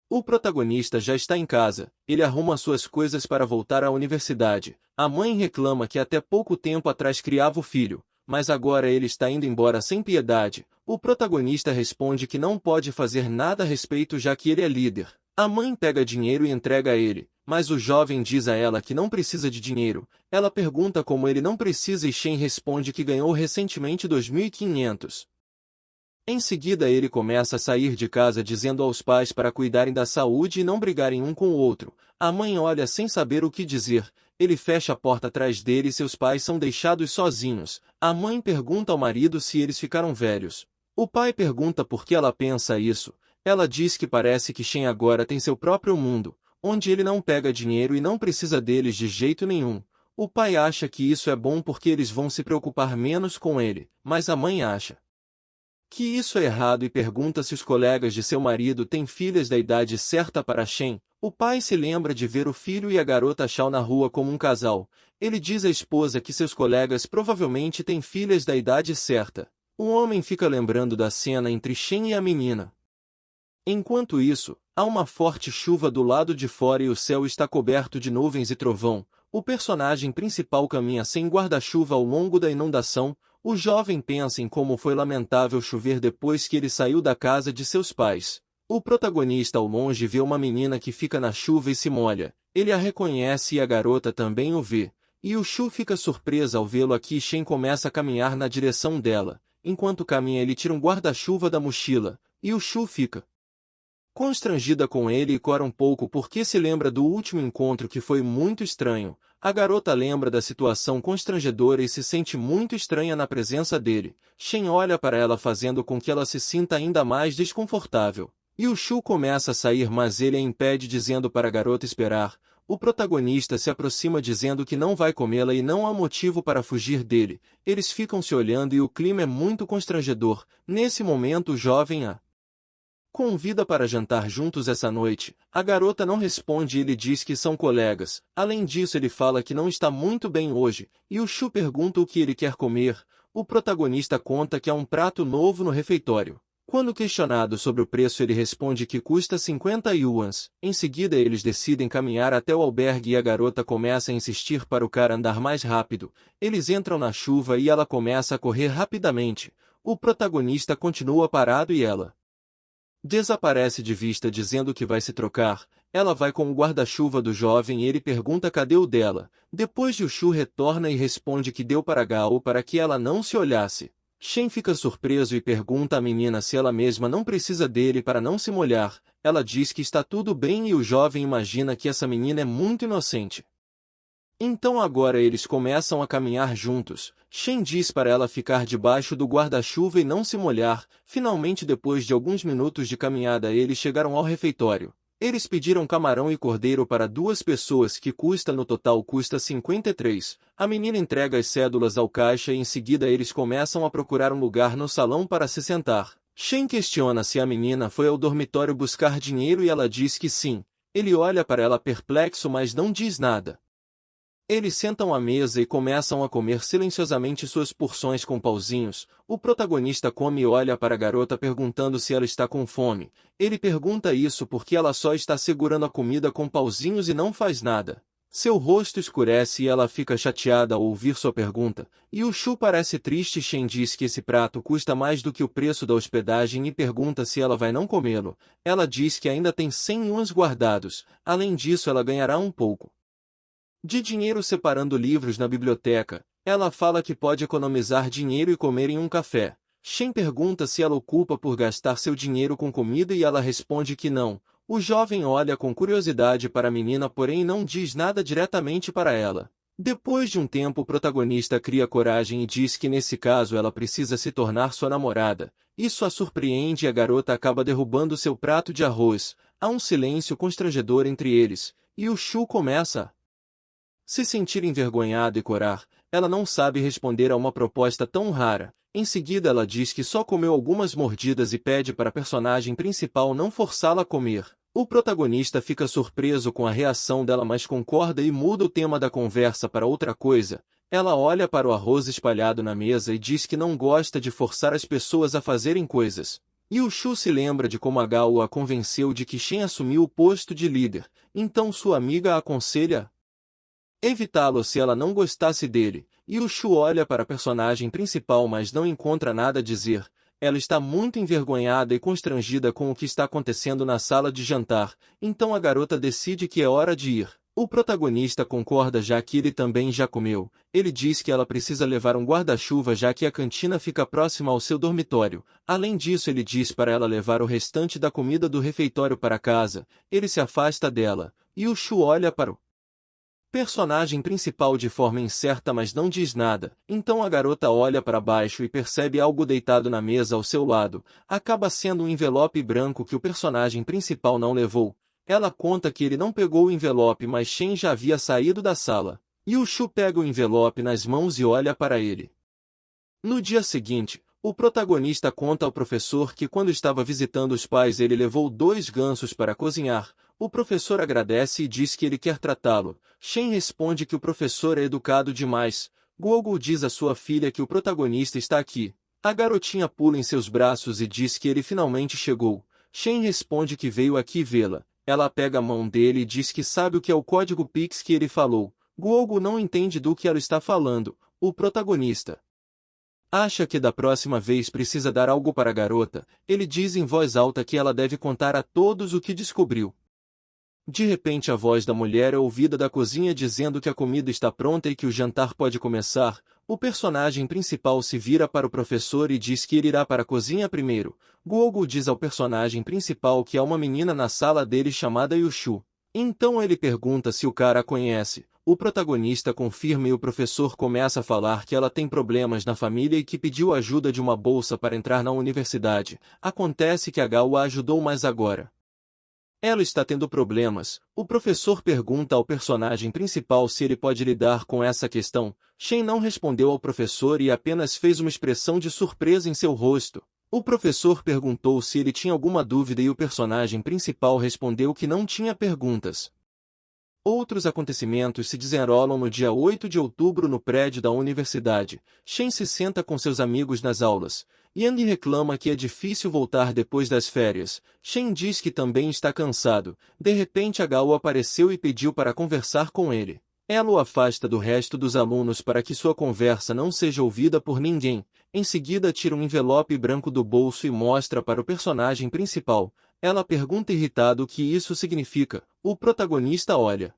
O protagonista já está em casa. Ele arruma suas coisas para voltar à universidade. A mãe reclama que até pouco tempo atrás criava o filho, mas agora ele está indo embora sem piedade. O protagonista responde que não pode fazer nada a respeito já que ele é líder. A mãe pega dinheiro e entrega a ele, mas o jovem diz a ela que não precisa de dinheiro. Ela pergunta como ele não precisa e Shen responde que ganhou recentemente 2.500. Em seguida ele começa a sair de casa dizendo aos pais para cuidarem da saúde e não brigarem um com o outro. A mãe olha sem saber o que dizer. Ele fecha a porta atrás dele e seus pais são deixados sozinhos. A mãe pergunta ao marido se eles ficaram velhos. O pai pergunta por que ela pensa isso. Ela diz que parece que Shen agora tem seu próprio mundo, onde ele não pega dinheiro e não precisa deles de jeito nenhum. O pai acha que isso é bom porque eles vão se preocupar menos com ele, mas a mãe acha que isso é errado e pergunta se os colegas de seu marido têm filhas da idade certa para Shen. O pai se lembra de ver o filho e a garota Shao na rua como um casal. Ele diz à esposa que seus colegas provavelmente têm filhas da idade certa. O homem fica lembrando da cena entre Shen e a menina. Enquanto isso, há uma forte chuva do lado de fora e o céu está coberto de nuvens e trovão. O personagem principal caminha sem guarda-chuva ao longo da inundação. O jovem pensa em como foi lamentável chover depois que ele saiu da casa de seus pais. O protagonista ao longe vê uma menina que fica na chuva e se molha. Ele a reconhece e a garota também o vê. E o Shu fica surpresa ao vê-lo aqui e Shen começa a caminhar na direção dela. Enquanto caminha ele tira um guarda-chuva da mochila, e o Shu fica constrangida com ele e cora um pouco porque se lembra do último encontro que foi muito estranho. A garota lembra da situação constrangedora e se sente muito estranha na presença dele. Shen olha para ela fazendo com que ela se sinta ainda mais desconfortável. E o Shu começa a sair, mas ele a impede dizendo para a garota esperar. O protagonista se aproxima dizendo que não vai comê-la e não há motivo para fugir dele. Eles ficam se olhando e o clima é muito constrangedor. Nesse momento o jovem a convida para jantar juntos essa noite. A garota não responde e ele diz que são colegas. Além disso ele fala que não está muito bem hoje, e o Shu pergunta o que ele quer comer. O protagonista conta que há um prato novo no refeitório. Quando questionado sobre o preço ele responde que custa 50 yuans. Em seguida eles decidem caminhar até o albergue e a garota começa a insistir para o cara andar mais rápido. Eles entram na chuva e ela começa a correr rapidamente. O protagonista continua parado e ela desaparece de vista dizendo que vai se trocar. Ela vai com o guarda-chuva do jovem e ele pergunta cadê o dela. Depois o Shu retorna e responde que deu para Gao para que ela não se olhasse. Shen fica surpreso e pergunta à menina se ela mesma não precisa dele para não se molhar. Ela diz que está tudo bem e o jovem imagina que essa menina é muito inocente. Então agora eles começam a caminhar juntos. Shen diz para ela ficar debaixo do guarda-chuva e não se molhar. Finalmente, depois de alguns minutos de caminhada, eles chegaram ao refeitório. Eles pediram camarão e cordeiro para 2 pessoas que no total custa 53. A menina entrega as cédulas ao caixa e em seguida eles começam a procurar um lugar no salão para se sentar. Shen questiona se a menina foi ao dormitório buscar dinheiro e ela diz que sim. Ele olha para ela perplexo mas não diz nada. Eles sentam à mesa e começam a comer silenciosamente suas porções com pauzinhos. O protagonista come e olha para a garota perguntando se ela está com fome. Ele pergunta isso porque ela só está segurando a comida com pauzinhos e não faz nada. Seu rosto escurece e ela fica chateada ao ouvir sua pergunta. E o Shu parece triste. Shen diz que esse prato custa mais do que o preço da hospedagem e pergunta se ela vai não comê-lo. Ela diz que ainda tem 100 yuans guardados. Além disso ela ganhará um pouco de dinheiro separando livros na biblioteca. Ela fala que pode economizar dinheiro e comer em um café. Shen pergunta se ela o culpa por gastar seu dinheiro com comida e ela responde que não. O jovem olha com curiosidade para a menina, porém não diz nada diretamente para ela. Depois de um tempo o protagonista cria coragem e diz que nesse caso ela precisa se tornar sua namorada. Isso a surpreende e a garota acaba derrubando seu prato de arroz. Há um silêncio constrangedor entre eles, e o Shu começa a se sentir envergonhado e corar. Ela não sabe responder a uma proposta tão rara. Em seguida ela diz que só comeu algumas mordidas e pede para a personagem principal não forçá-la a comer. O protagonista fica surpreso com a reação dela mas concorda e muda o tema da conversa para outra coisa. Ela olha para o arroz espalhado na mesa e diz que não gosta de forçar as pessoas a fazerem coisas. E o Shu se lembra de como a Gao a convenceu de que Shen assumiu o posto de líder. Então sua amiga a aconselha evitá-lo se ela não gostasse dele, e o Shu olha para a personagem principal mas não encontra nada a dizer. Ela está muito envergonhada e constrangida com o que está acontecendo na sala de jantar, então a garota decide que é hora de ir. O protagonista concorda já que ele também já comeu. Ele diz que ela precisa levar um guarda-chuva já que a cantina fica próxima ao seu dormitório. Além disso ele diz para ela levar o restante da comida do refeitório para casa. Ele se afasta dela, e o Shu olha para o personagem principal de forma incerta mas não diz nada. Então a garota olha para baixo e percebe algo deitado na mesa ao seu lado. Acaba sendo um envelope branco que o personagem principal não levou. Ela conta que ele não pegou o envelope mas Shen já havia saído da sala. E o Shu pega o envelope nas mãos e olha para ele. No dia seguinte, o protagonista conta ao professor que quando estava visitando os pais ele levou 2 gansos para cozinhar. O professor agradece e diz que ele quer tratá-lo. Shen responde que o professor é educado demais. Guogu diz à sua filha que o protagonista está aqui. A garotinha pula em seus braços e diz que ele finalmente chegou. Shen responde que veio aqui vê-la. Ela pega a mão dele e diz que sabe o que é o código Pix que ele falou. Guogu não entende do que ela está falando. O protagonista acha que da próxima vez precisa dar algo para a garota. Ele diz em voz alta que ela deve contar a todos o que descobriu. De repente a voz da mulher é ouvida da cozinha dizendo que a comida está pronta e que o jantar pode começar. O personagem principal se vira para o professor e diz que ele irá para a cozinha primeiro. Gogo diz ao personagem principal que há uma menina na sala dele chamada Yushu. Então ele pergunta se o cara a conhece. O protagonista confirma e o professor começa a falar que ela tem problemas na família e que pediu ajuda de uma bolsa para entrar na universidade. Acontece que a Gao a ajudou, mas agora ela está tendo problemas. O professor pergunta ao personagem principal se ele pode lidar com essa questão. Shen não respondeu ao professor e apenas fez uma expressão de surpresa em seu rosto. O professor perguntou se ele tinha alguma dúvida e o personagem principal respondeu que não tinha perguntas. Outros acontecimentos se desenrolam no dia 8 de outubro no prédio da universidade. Shen se senta com seus amigos nas aulas. Yang reclama que é difícil voltar depois das férias. Shen diz que também está cansado. De repente a Gao apareceu e pediu para conversar com ele. Ela o afasta do resto dos alunos para que sua conversa não seja ouvida por ninguém. Em seguida tira um envelope branco do bolso e mostra para o personagem principal. Ela pergunta irritado o que isso significa. O protagonista olha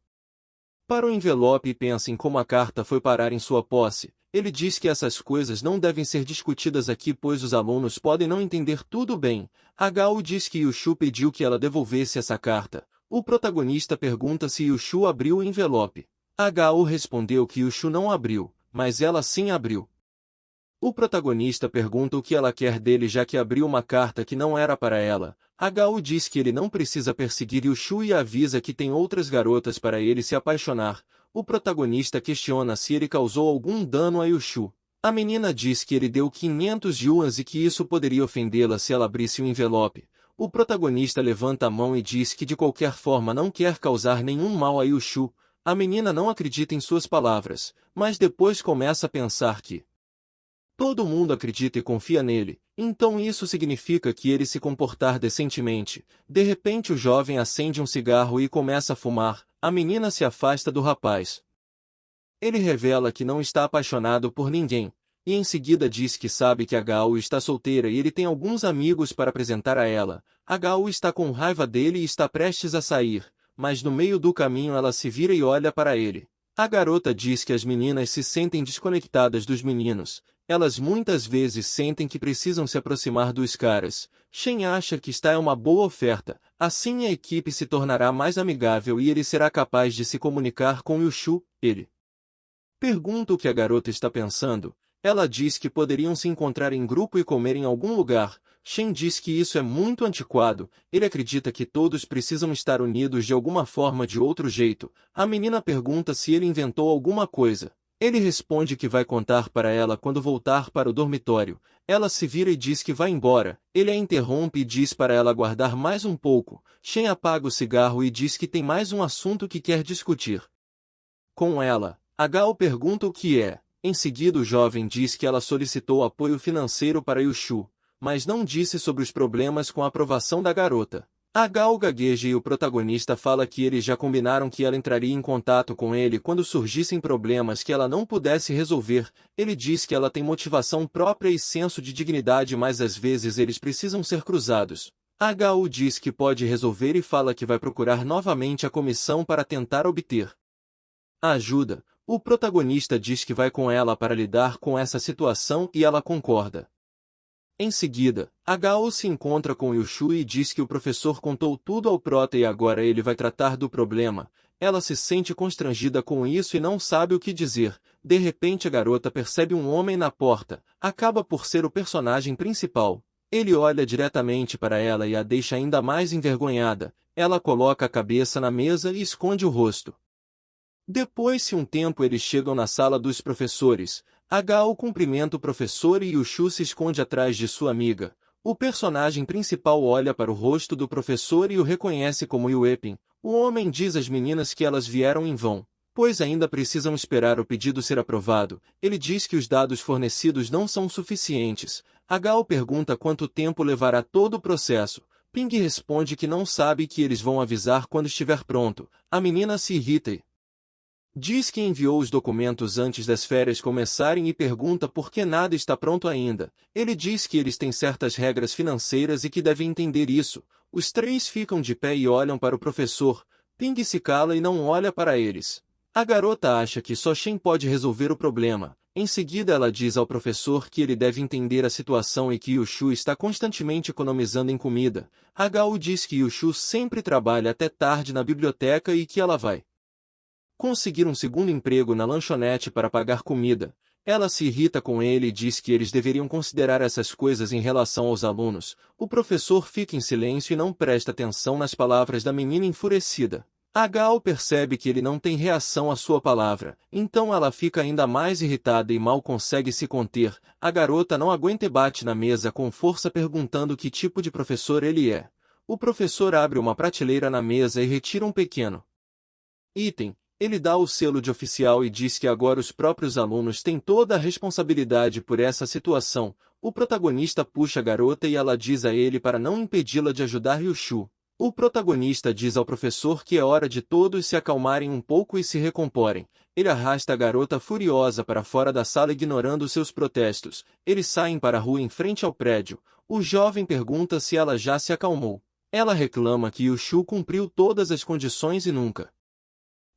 para o envelope e pensa em como a carta foi parar em sua posse. Ele diz que essas coisas não devem ser discutidas aqui pois os alunos podem não entender tudo bem. A Gao diz que Yushu pediu que ela devolvesse essa carta. O protagonista pergunta se Yushu abriu o envelope. A Gao respondeu que Yushu não abriu, mas ela sim abriu. O protagonista pergunta o que ela quer dele já que abriu uma carta que não era para ela. A Gao diz que ele não precisa perseguir Yushu e avisa que tem outras garotas para ele se apaixonar. O protagonista questiona se ele causou algum dano a Yushu. A menina diz que ele deu 500 yuans e que isso poderia ofendê-la se ela abrisse o envelope. O protagonista levanta a mão e diz que de qualquer forma não quer causar nenhum mal a Yushu. A menina não acredita em suas palavras, mas depois começa a pensar que todo mundo acredita e confia nele, então isso significa que ele se comportar decentemente. De repente o jovem acende um cigarro e começa a fumar. A menina se afasta do rapaz. Ele revela que não está apaixonado por ninguém, e em seguida diz que sabe que a Gao está solteira e ele tem alguns amigos para apresentar a ela. A Gao está com raiva dele e está prestes a sair, mas no meio do caminho ela se vira e olha para ele. A garota diz que as meninas se sentem desconectadas dos meninos. Elas muitas vezes sentem que precisam se aproximar dos caras. Shen acha que esta é uma boa oferta. Assim a equipe se tornará mais amigável e ele será capaz de se comunicar com Yushu. Ele pergunta o que a garota está pensando. Ela diz que poderiam se encontrar em grupo e comer em algum lugar. Shen diz que isso é muito antiquado. Ele acredita que todos precisam estar unidos de alguma forma de outro jeito. A menina pergunta se ele inventou alguma coisa. Ele responde que vai contar para ela quando voltar para o dormitório. Ela se vira e diz que vai embora. Ele a interrompe e diz para ela aguardar mais um pouco. Shen apaga o cigarro e diz que tem mais um assunto que quer discutir com ela. A Gao pergunta o que é. Em seguida o jovem diz que ela solicitou apoio financeiro para Yushu, mas não disse sobre os problemas com a aprovação da garota. A Gao gagueja e o protagonista fala que eles já combinaram que ela entraria em contato com ele quando surgissem problemas que ela não pudesse resolver. Ele diz que ela tem motivação própria e senso de dignidade, mas às vezes eles precisam ser cruzados. A Gao diz que pode resolver e fala que vai procurar novamente a comissão para tentar obter a ajuda. O protagonista diz que vai com ela para lidar com essa situação e ela concorda. Em seguida, a Gao se encontra com Yushu e diz que o professor contou tudo ao prota e agora ele vai tratar do problema. Ela se sente constrangida com isso e não sabe o que dizer. De repente a garota percebe um homem na porta. Acaba por ser o personagem principal. Ele olha diretamente para ela e a deixa ainda mais envergonhada. Ela coloca a cabeça na mesa e esconde o rosto. Depois de um tempo eles chegam na sala dos professores. A Gao cumprimenta o professor e Yushu se esconde atrás de sua amiga. O personagem principal olha para o rosto do professor e o reconhece como Yuepin. O homem diz às meninas que elas vieram em vão, pois ainda precisam esperar o pedido ser aprovado. Ele diz que os dados fornecidos não são suficientes. A Gao pergunta quanto tempo levará todo o processo. Ping responde que não sabe e que eles vão avisar quando estiver pronto. A menina se irrita e diz que enviou os documentos antes das férias começarem e pergunta por que nada está pronto ainda. Ele diz que eles têm certas regras financeiras e que devem entender isso. Os três ficam de pé e olham para o professor. Ping se cala e não olha para eles. A garota acha que só Shen pode resolver o problema. Em seguida ela diz ao professor que ele deve entender a situação e que Yushu está constantemente economizando em comida. A Gao diz que Yushu sempre trabalha até tarde na biblioteca e que ela vai conseguir um segundo emprego na lanchonete para pagar comida. Ela se irrita com ele e diz que eles deveriam considerar essas coisas em relação aos alunos. O professor fica em silêncio e não presta atenção nas palavras da menina enfurecida. A Gao percebe que ele não tem reação à sua palavra, então ela fica ainda mais irritada e mal consegue se conter. A garota não aguenta e bate na mesa com força perguntando que tipo de professor ele é. O professor abre uma prateleira na mesa e retira um pequeno item. Ele dá o selo de oficial e diz que agora os próprios alunos têm toda a responsabilidade por essa situação. O protagonista puxa a garota e ela diz a ele para não impedi-la de ajudar Yushu. O protagonista diz ao professor que é hora de todos se acalmarem um pouco e se recomporem. Ele arrasta a garota furiosa para fora da sala ignorando seus protestos. Eles saem para a rua em frente ao prédio. O jovem pergunta se ela já se acalmou. Ela reclama que Yushu cumpriu todas as condições e nunca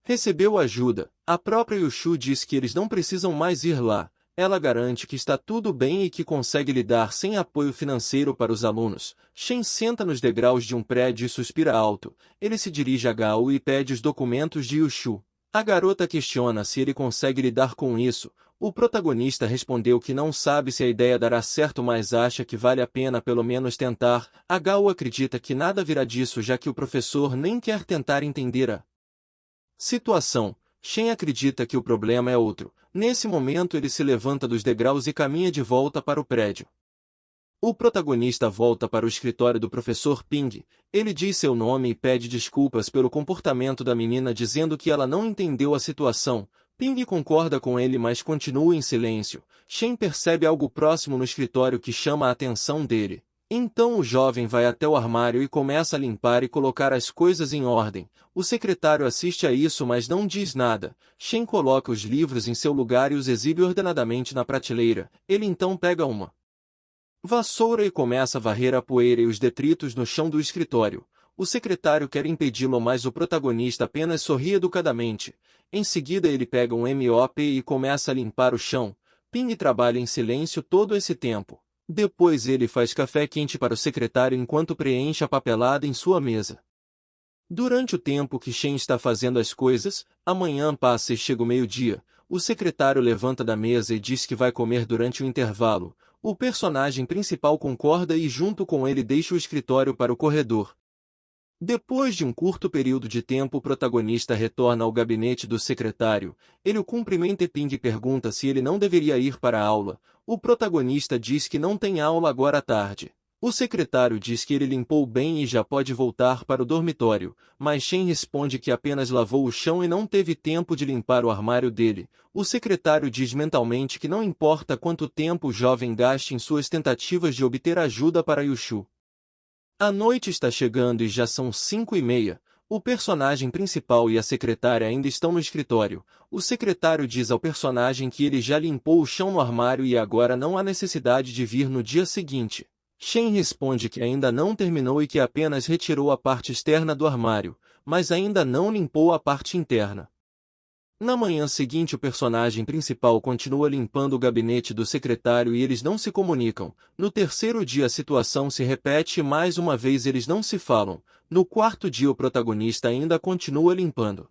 recebeu ajuda. A própria Yushu diz que eles não precisam mais ir lá. Ela garante que está tudo bem e que consegue lidar sem apoio financeiro para os alunos. Shen senta nos degraus de um prédio e suspira alto. Ele se dirige a Gao e pede os documentos de Yushu. A garota questiona se ele consegue lidar com isso. O protagonista respondeu que não sabe se a ideia dará certo, mas acha que vale a pena pelo menos tentar. A Gao acredita que nada virá disso, já que o professor nem quer tentar entender a situação. Shen acredita que o problema é outro. Nesse momento ele se levanta dos degraus e caminha de volta para o prédio. O protagonista volta para o escritório do professor Ping. Ele diz seu nome e pede desculpas pelo comportamento da menina, dizendo que ela não entendeu a situação. Ping concorda com ele, mas continua em silêncio. Shen percebe algo próximo no escritório que chama a atenção dele. Então o jovem vai até o armário e começa a limpar e colocar as coisas em ordem. O secretário assiste a isso, mas não diz nada. Shen coloca os livros em seu lugar e os exibe ordenadamente na prateleira. Ele então pega uma vassoura e começa a varrer a poeira e os detritos no chão do escritório. O secretário quer impedi-lo, mas o protagonista apenas sorri educadamente. Em seguida ele pega um mop e começa a limpar o chão. Ping trabalha em silêncio todo esse tempo. Depois ele faz café quente para o secretário enquanto preenche a papelada em sua mesa. Durante o tempo que Shen está fazendo as coisas, a manhã passa e chega o meio-dia. O secretário levanta da mesa e diz que vai comer durante o intervalo. O personagem principal concorda e junto com ele deixa o escritório para o corredor. Depois de um curto período de tempo, o protagonista retorna ao gabinete do secretário. Ele o cumprimenta e Ping pergunta se ele não deveria ir para a aula. O protagonista diz que não tem aula agora à tarde. O secretário diz que ele limpou bem e já pode voltar para o dormitório, mas Shen responde que apenas lavou o chão e não teve tempo de limpar o armário dele. O secretário diz mentalmente que não importa quanto tempo o jovem gaste em suas tentativas de obter ajuda para Yushu. A noite está chegando e já são 5:30. O personagem principal e a secretária ainda estão no escritório. O secretário diz ao personagem que ele já limpou o chão no armário e agora não há necessidade de vir no dia seguinte. Shen responde que ainda não terminou e que apenas retirou a parte externa do armário, mas ainda não limpou a parte interna. Na manhã seguinte, o personagem principal continua limpando o gabinete do secretário e eles não se comunicam. No terceiro dia a situação se repete e mais uma vez eles não se falam. No quarto dia o protagonista ainda continua limpando.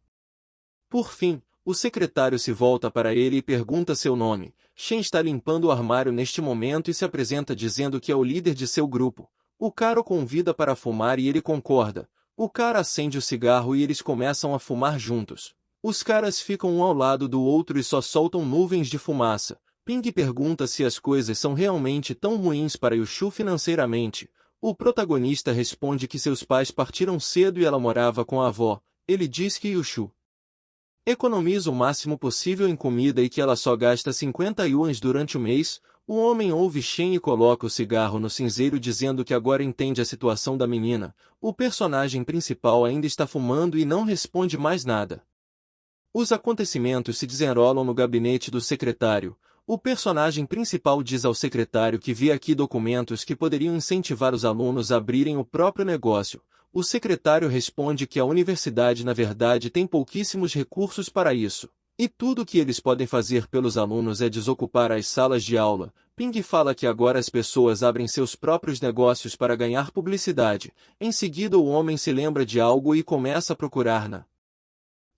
Por fim, o secretário se volta para ele e pergunta seu nome. Shen está limpando o armário neste momento e se apresenta dizendo que é o líder de seu grupo. O cara o convida para fumar e ele concorda. O cara acende o cigarro e eles começam a fumar juntos. Os caras ficam um ao lado do outro e só soltam nuvens de fumaça. Ping pergunta se as coisas são realmente tão ruins para Yushu financeiramente. O protagonista responde que seus pais partiram cedo e ela morava com a avó. Ele diz que Yushu economiza o máximo possível em comida e que ela só gasta 50 yuans durante o mês. O homem ouve Shen e coloca o cigarro no cinzeiro dizendo que agora entende a situação da menina. O personagem principal ainda está fumando e não responde mais nada. Os acontecimentos se desenrolam no gabinete do secretário. O personagem principal diz ao secretário que vê aqui documentos que poderiam incentivar os alunos a abrirem o próprio negócio. O secretário responde que a universidade na verdade tem pouquíssimos recursos para isso. E tudo que eles podem fazer pelos alunos é desocupar as salas de aula. Ping fala que agora as pessoas abrem seus próprios negócios para ganhar publicidade. Em seguida o homem se lembra de algo e começa a procurar na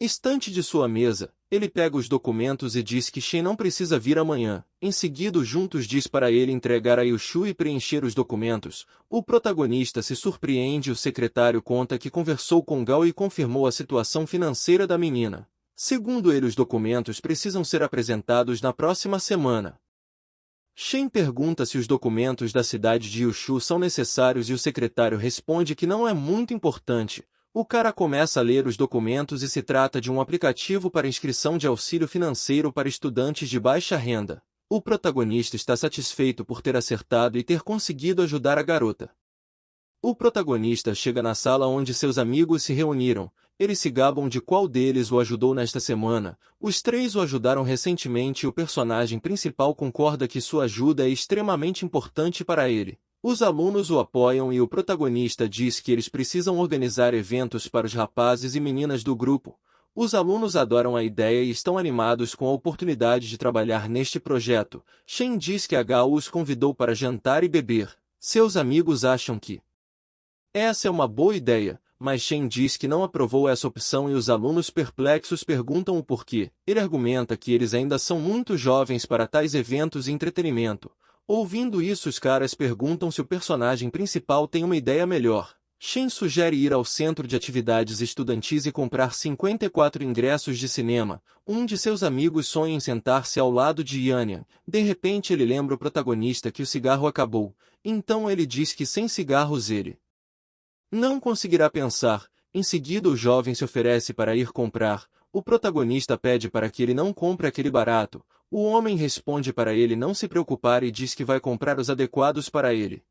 estante de sua mesa. Ele pega os documentos e diz que Shen não precisa vir amanhã. Em seguida os juntos diz para ele entregar a Yushu e preencher os documentos. O protagonista se surpreende e o secretário conta que conversou com Gao e confirmou a situação financeira da menina. Segundo ele, os documentos precisam ser apresentados na próxima semana. Shen pergunta se os documentos da cidade de Yushu são necessários e o secretário responde que não é muito importante. O cara começa a ler os documentos e se trata de um aplicativo para inscrição de auxílio financeiro para estudantes de baixa renda. O protagonista está satisfeito por ter acertado e ter conseguido ajudar a garota. O protagonista chega na sala onde seus amigos se reuniram. Eles se gabam de qual deles o ajudou nesta semana. Os três o ajudaram recentemente e o personagem principal concorda que sua ajuda é extremamente importante para ele. Os alunos o apoiam e o protagonista diz que eles precisam organizar eventos para os rapazes e meninas do grupo. Os alunos adoram a ideia e estão animados com a oportunidade de trabalhar neste projeto. Shen diz que a Gao os convidou para jantar e beber. Seus amigos acham que essa é uma boa ideia, mas Shen diz que não aprovou essa opção e os alunos perplexos perguntam o porquê. Ele argumenta que eles ainda são muito jovens para tais eventos e entretenimento. Ouvindo isso, os caras perguntam se o personagem principal tem uma ideia melhor. Shen sugere ir ao centro de atividades estudantis e comprar 54 ingressos de cinema. Um de seus amigos sonha em sentar-se ao lado de Yannian. De repente ele lembra o protagonista que o cigarro acabou. Então ele diz que sem cigarros ele não conseguirá pensar. Em seguida o jovem se oferece para ir comprar. O protagonista pede para que ele não compre aquele barato. O homem responde para ele não se preocupar e diz que vai comprar os adequados para ele.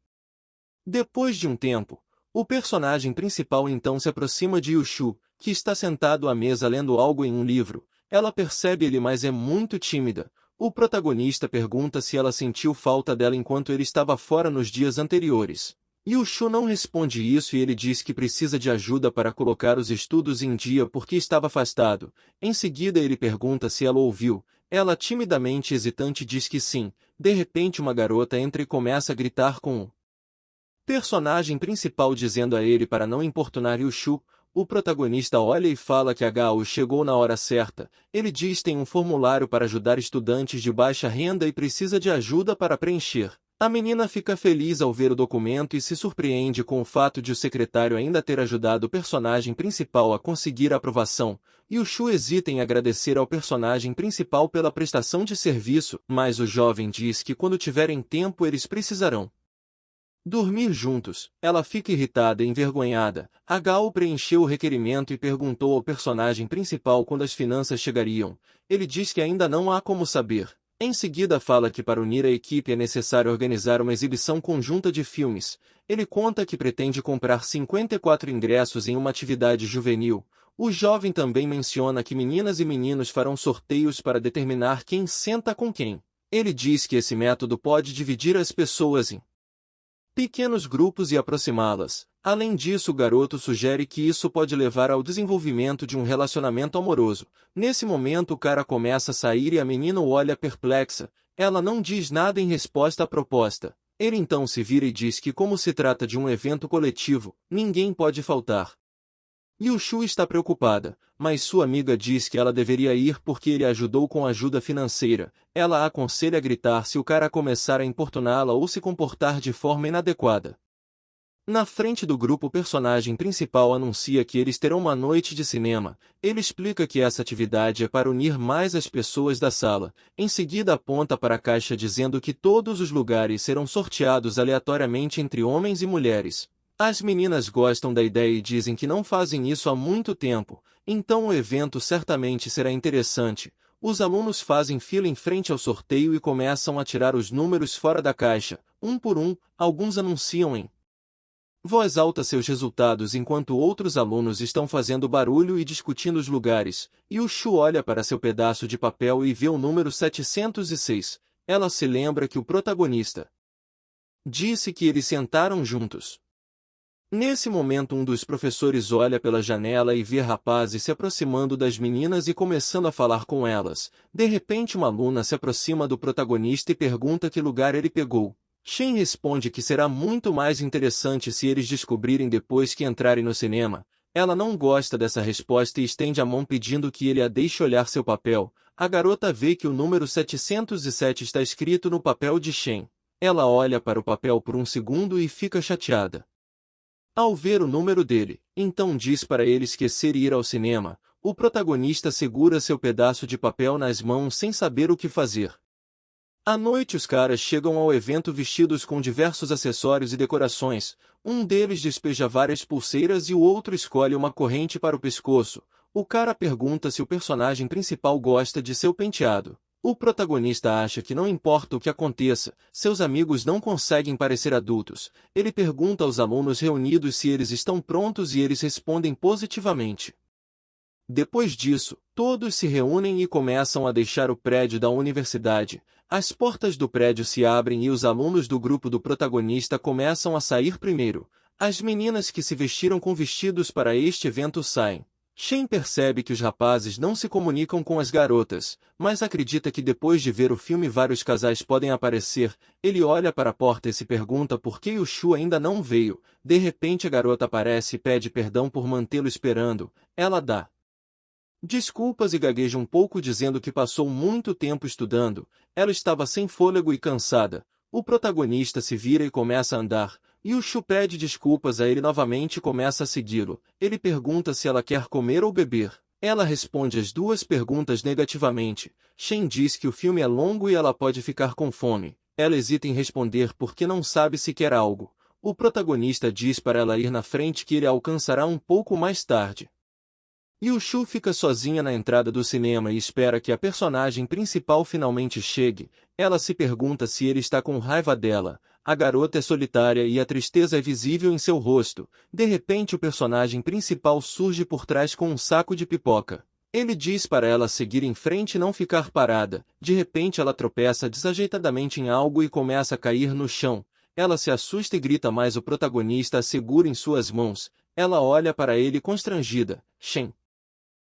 Depois de um tempo, o personagem principal então se aproxima de Yushu, que está sentado à mesa lendo algo em um livro. Ela percebe ele, mas é muito tímida. O protagonista pergunta se ela sentiu falta dela enquanto ele estava fora nos dias anteriores. Yushu não responde isso e ele diz que precisa de ajuda para colocar os estudos em dia porque estava afastado. Em seguida ele pergunta se ela ouviu. Ela timidamente hesitante diz que sim. De repente uma garota entra e começa a gritar com o personagem principal dizendo a ele para não importunar Yushu. O protagonista olha e fala que a Gao chegou na hora certa. Ele diz que tem um formulário para ajudar estudantes de baixa renda e precisa de ajuda para preencher. A menina fica feliz ao ver o documento e se surpreende com o fato de o secretário ainda ter ajudado o personagem principal a conseguir a aprovação. Yushu hesita em agradecer ao personagem principal pela prestação de serviço, mas o jovem diz que quando tiverem tempo eles precisarão dormir juntos. Ela fica irritada e envergonhada. A Gao preencheu o requerimento e perguntou ao personagem principal quando as finanças chegariam. Ele diz que ainda não há como saber. Em seguida fala que para unir a equipe é necessário organizar uma exibição conjunta de filmes. Ele conta que pretende comprar 54 ingressos em uma atividade juvenil. O jovem também menciona que meninas e meninos farão sorteios para determinar quem senta com quem. Ele diz que esse método pode dividir as pessoas em pequenos grupos e aproximá-las. Além disso, o garoto sugere que isso pode levar ao desenvolvimento de um relacionamento amoroso. Nesse momento o cara começa a sair e a menina o olha perplexa. Ela não diz nada em resposta à proposta. Ele então se vira e diz que como se trata de um evento coletivo, ninguém pode faltar. Yushu está preocupada, mas sua amiga diz que ela deveria ir porque ele a ajudou com ajuda financeira. Ela a aconselha a gritar se o cara começar a importuná-la ou se comportar de forma inadequada. Na frente do grupo, o personagem principal anuncia que eles terão uma noite de cinema. Ele explica que essa atividade é para unir mais as pessoas da sala. Em seguida aponta para a caixa dizendo que todos os lugares serão sorteados aleatoriamente entre homens e mulheres. As meninas gostam da ideia e dizem que não fazem isso há muito tempo, então o evento certamente será interessante. Os alunos fazem fila em frente ao sorteio e começam a tirar os números fora da caixa, um por um. Alguns anunciam em voz alta seus resultados enquanto outros alunos estão fazendo barulho e discutindo os lugares. Yushu olha para seu pedaço de papel e vê o número 706. Ela se lembra que o protagonista disse que eles sentaram juntos Nesse momento um dos professores olha pela janela e vê rapazes se aproximando das meninas e começando a falar com elas. De repente uma aluna se aproxima do protagonista e pergunta que lugar ele pegou. Shen responde que será muito mais interessante se eles descobrirem depois que entrarem no cinema. Ela não gosta dessa resposta e estende a mão pedindo que ele a deixe olhar seu papel. A garota vê que o número 707 está escrito no papel de Shen. Ela olha para o papel por um segundo e fica chateada ao ver o número dele, então diz para ele esquecer e ir ao cinema. O protagonista segura seu pedaço de papel nas mãos sem saber o que fazer. À noite os caras chegam ao evento vestidos com diversos acessórios e decorações. Um deles despeja várias pulseiras e o outro escolhe uma corrente para o pescoço. O cara pergunta se o personagem principal gosta de seu penteado. O protagonista acha que não importa o que aconteça, seus amigos não conseguem parecer adultos. Ele pergunta aos alunos reunidos se eles estão prontos e eles respondem positivamente. Depois disso, todos se reúnem e começam a deixar o prédio da universidade. As portas do prédio se abrem e os alunos do grupo do protagonista começam a sair primeiro. As meninas que se vestiram com vestidos para este evento saem. Shen percebe que os rapazes não se comunicam com as garotas, mas acredita que depois de ver o filme vários casais podem aparecer. Ele olha para a porta e se pergunta por que o Shu ainda não veio. De repente a garota aparece e pede perdão por mantê-lo esperando. Ela dá desculpas e gagueja um pouco dizendo que passou muito tempo estudando. Ela estava sem fôlego e cansada. O protagonista se vira e começa a andar. E o Shu pede desculpas a ele novamente e começa a segui-lo. Ele pergunta se ela quer comer ou beber. Ela responde as duas perguntas negativamente. Shen diz que o filme é longo e ela pode ficar com fome. Ela hesita em responder porque não sabe se quer algo. O protagonista diz para ela ir na frente que ele a alcançará um pouco mais tarde. E o Shu fica sozinha na entrada do cinema e espera que a personagem principal finalmente chegue. Ela se pergunta se ele está com raiva dela. A garota é solitária e a tristeza é visível em seu rosto. De repente o personagem principal surge por trás com um saco de pipoca. Ele diz para ela seguir em frente e não ficar parada. De repente ela tropeça desajeitadamente em algo e começa a cair no chão. Ela se assusta e grita, mas o protagonista a segura em suas mãos. Ela olha para ele constrangida. Shen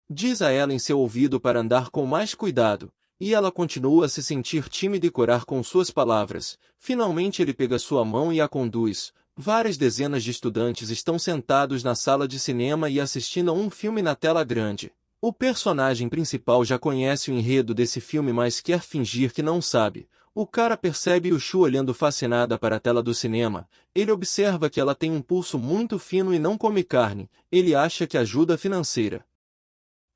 diz a ela em seu ouvido para andar com mais cuidado, e ela continua a se sentir tímida e corar com suas palavras. Finalmente ele pega sua mão e a conduz. Várias dezenas de estudantes estão sentados na sala de cinema e assistindo a um filme na tela grande. O personagem principal já conhece o enredo desse filme, mas quer fingir que não sabe. O cara percebe o Shu olhando fascinada para a tela do cinema. Ele observa que ela tem um pulso muito fino e não come carne. Ele acha que ajuda financeira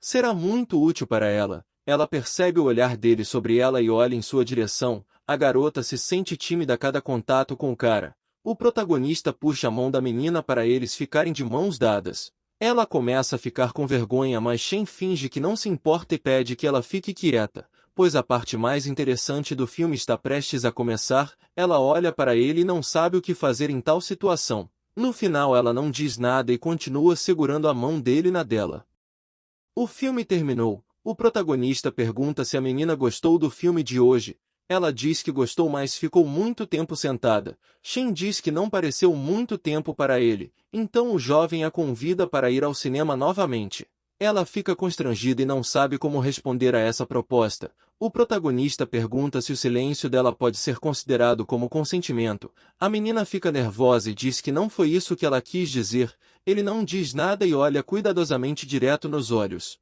será muito útil para ela. Ela percebe o olhar dele sobre ela e olha em sua direção. A garota se sente tímida a cada contato com o cara. O protagonista puxa a mão da menina para eles ficarem de mãos dadas. Ela começa a ficar com vergonha, mas Shen finge que não se importa e pede que ela fique quieta, pois a parte mais interessante do filme está prestes a começar. Ela olha para ele e não sabe o que fazer em tal situação. No final ela não diz nada e continua segurando a mão dele na dela. O filme terminou. O protagonista pergunta se a menina gostou do filme de hoje. Ela diz que gostou, mas ficou muito tempo sentada. Shen diz que não pareceu muito tempo para ele, então o jovem a convida para ir ao cinema novamente. Ela fica constrangida e não sabe como responder a essa proposta. O protagonista pergunta se o silêncio dela pode ser considerado como consentimento. A menina fica nervosa e diz que não foi isso que ela quis dizer. Ele não diz nada e olha cuidadosamente direto nos olhos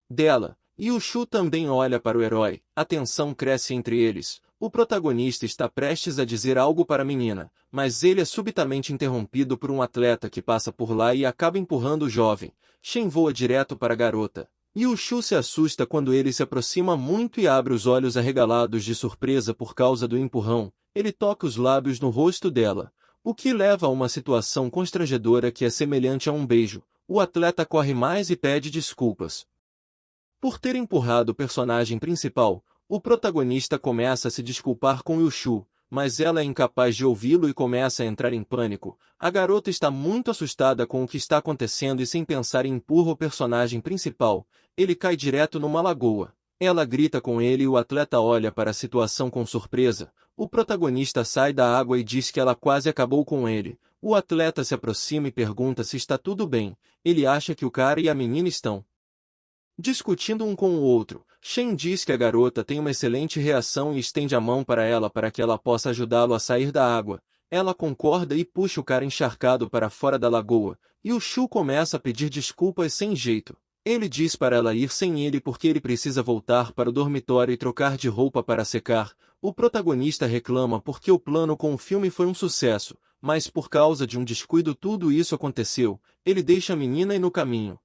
dela. E o Shu também olha para o herói. A tensão cresce entre eles. O protagonista está prestes a dizer algo para a menina, mas ele é subitamente interrompido por um atleta que passa por lá e acaba empurrando o jovem. Shen voa direto para a garota. E o Shu se assusta quando ele se aproxima muito e abre os olhos arregalados de surpresa por causa do empurrão. Ele toca os lábios no rosto dela, o que leva a uma situação constrangedora que é semelhante a um beijo. O atleta corre mais e pede desculpas por ter empurrado o personagem principal. O protagonista começa a se desculpar com Yushu, mas ela é incapaz de ouvi-lo e começa a entrar em pânico. A garota está muito assustada com o que está acontecendo e sem pensar empurra o personagem principal. Ele cai direto numa lagoa. Ela grita com ele e o atleta olha para a situação com surpresa. O protagonista sai da água e diz que ela quase acabou com ele. O atleta se aproxima e pergunta se está tudo bem. Ele acha que o cara e a menina estão discutindo um com o outro. Shen diz que a garota tem uma excelente reação e estende a mão para ela para que ela possa ajudá-lo a sair da água. Ela concorda e puxa o cara encharcado para fora da lagoa, e o Shu começa a pedir desculpas sem jeito. Ele diz para ela ir sem ele porque ele precisa voltar para o dormitório e trocar de roupa para secar. O protagonista reclama porque o plano com o filme foi um sucesso, mas por causa de um descuido tudo isso aconteceu. Ele deixa a menina ir no caminho.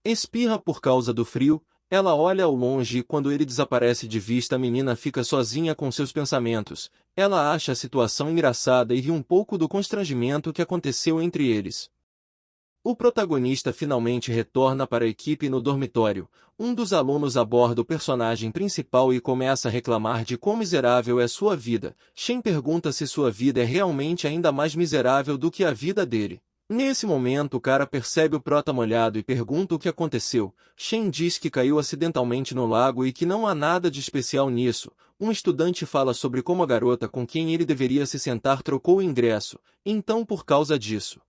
Espirra por causa do frio, ela olha ao longe e quando ele desaparece de vista a menina fica sozinha com seus pensamentos. Ela acha a situação engraçada e ri um pouco do constrangimento que aconteceu entre eles. O protagonista finalmente retorna para a equipe no dormitório. Um dos alunos aborda o personagem principal e começa a reclamar de quão miserável é sua vida. Shen pergunta se sua vida é realmente ainda mais miserável do que a vida dele. Nesse momento o cara percebe o prota molhado e pergunta o que aconteceu. Shen diz que caiu acidentalmente no lago e que não há nada de especial nisso. Um estudante fala sobre como a garota com quem ele deveria se sentar trocou o ingresso, então por causa disso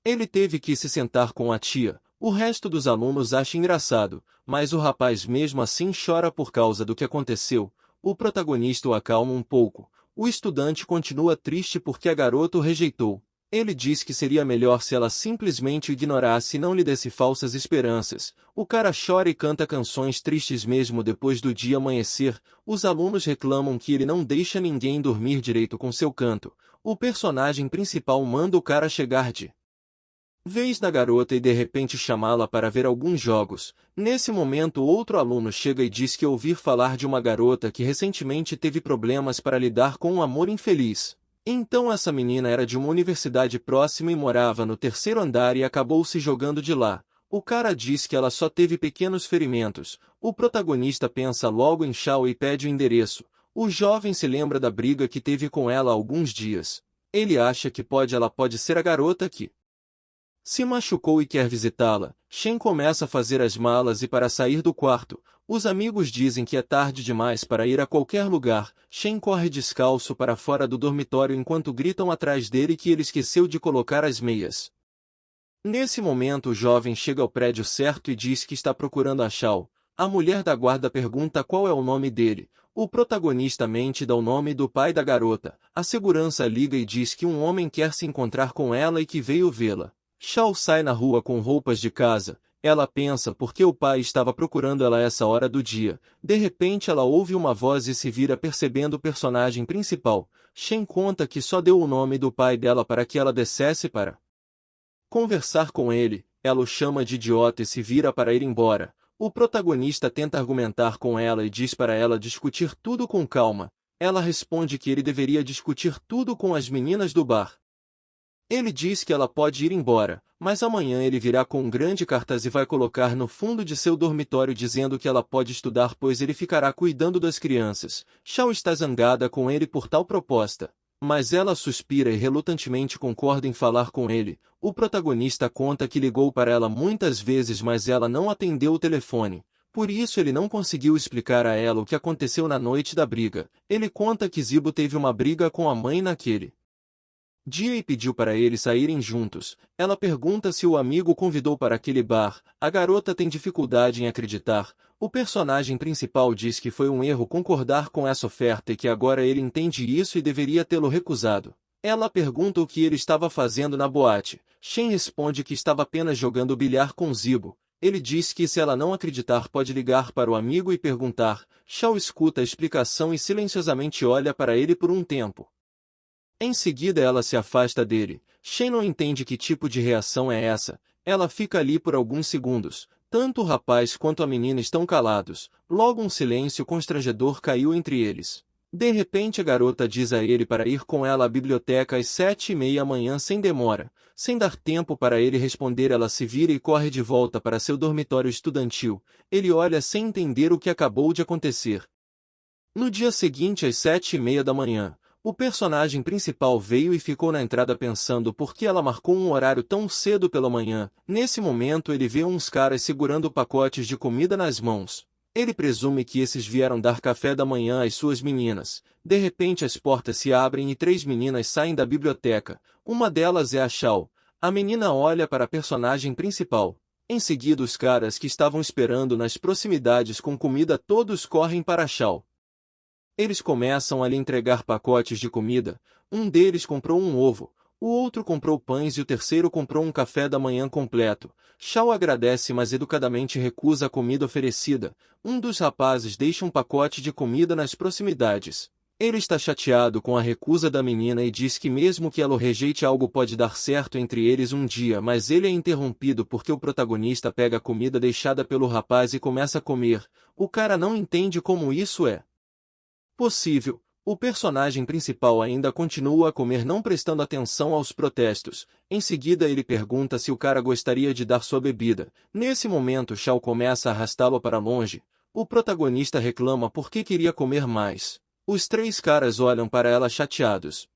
ele teve que se sentar com a tia. O resto dos alunos acha engraçado, mas o rapaz mesmo assim chora por causa do que aconteceu. O protagonista o acalma um pouco. O estudante continua triste porque a garota o rejeitou. Ele diz que seria melhor se ela simplesmente o ignorasse e não lhe desse falsas esperanças. O cara chora e canta canções tristes mesmo depois do dia amanhecer. Os alunos reclamam que ele não deixa ninguém dormir direito com seu canto. O personagem principal manda o cara chegar de vez da garota e de repente chamá-la para ver alguns jogos. Nesse momento outro aluno chega e diz que ouvir falar de uma garota que recentemente teve problemas para lidar com um amor infeliz. Então essa menina era de uma universidade próxima e morava no terceiro andar e acabou se jogando de lá. O cara diz que ela só teve pequenos ferimentos. O protagonista pensa logo em Shao e pede o endereço. O jovem se lembra da briga que teve com ela há alguns dias. Ele acha que ela pode ser a garota que se machucou e quer visitá-la. Shen começa a fazer as malas e para sair do quarto. Os amigos dizem que é tarde demais para ir a qualquer lugar. Shen corre descalço para fora do dormitório enquanto gritam atrás dele que ele esqueceu de colocar as meias. Nesse momento o jovem chega ao prédio certo e diz que está procurando a Shao. A mulher da guarda pergunta qual é o nome dele. O protagonista mente e dá o nome do pai da garota. A segurança liga e diz que um homem quer se encontrar com ela e que veio vê-la. Shao sai na rua com roupas de casa. Ela pensa porque o pai estava procurando ela a essa hora do dia. De repente ela ouve uma voz e se vira percebendo o personagem principal. Shen conta que só deu o nome do pai dela para que ela descesse para conversar com ele. Ela o chama de idiota e se vira para ir embora. O protagonista tenta argumentar com ela e diz para ela discutir tudo com calma. Ela responde que ele deveria discutir tudo com as meninas do bar. Ele diz que ela pode ir embora, mas amanhã ele virá com um grande cartaz e vai colocar no fundo de seu dormitório dizendo que ela pode estudar pois ele ficará cuidando das crianças. Shao está zangada com ele por tal proposta, mas ela suspira e relutantemente concorda em falar com ele. O protagonista conta que ligou para ela muitas vezes mas ela não atendeu o telefone. Por isso ele não conseguiu explicar a ela o que aconteceu na noite da briga. Ele conta que Zibo teve uma briga com a mãe naquele dia e pediu para eles saírem juntos. Ela pergunta se o amigo convidou para aquele bar. A garota tem dificuldade em acreditar. O personagem principal diz que foi um erro concordar com essa oferta e que agora ele entende isso e deveria tê-lo recusado. Ela pergunta o que ele estava fazendo na boate. Shen responde que estava apenas jogando bilhar com Zibo. Ele diz que se ela não acreditar pode ligar para o amigo e perguntar. Shao escuta a explicação e silenciosamente olha para ele por um tempo. Em seguida ela se afasta dele. Shen não entende que tipo de reação é essa. Ela fica ali por alguns segundos. Tanto o rapaz quanto a menina estão calados. Logo um silêncio constrangedor caiu entre eles. De repente a garota diz a ele para ir com ela à biblioteca às 7:30 sem demora. Sem dar tempo para ele responder ela se vira e corre de volta para seu dormitório estudantil. Ele olha sem entender o que acabou de acontecer. No dia seguinte às 7:30, o personagem principal veio e ficou na entrada pensando por que ela marcou um horário tão cedo pela manhã. Nesse momento ele vê uns caras segurando pacotes de comida nas mãos. Ele presume que esses vieram dar café da manhã às suas meninas. De repente as portas se abrem e 3 meninas saem da biblioteca. Uma delas é a Shao. A menina olha para a personagem principal. Em seguida os caras que estavam esperando nas proximidades com comida todos correm para a Shao. Eles começam a lhe entregar pacotes de comida. Um deles comprou um ovo, o outro comprou pães e o terceiro comprou um café da manhã completo. Shao agradece, mas educadamente recusa a comida oferecida. Um dos rapazes deixa um pacote de comida nas proximidades. Ele está chateado com a recusa da menina e diz que mesmo que ela o rejeite, algo pode dar certo entre eles um dia, mas ele é interrompido porque o protagonista pega a comida deixada pelo rapaz e começa a comer. O cara não entende como isso é possível. O personagem principal ainda continua a comer, não prestando atenção aos protestos. Em seguida ele pergunta se o cara gostaria de dar sua bebida. Nesse momento Shao começa a arrastá-lo para longe. O protagonista reclama porque queria comer mais. Os 3 caras olham para ela chateados.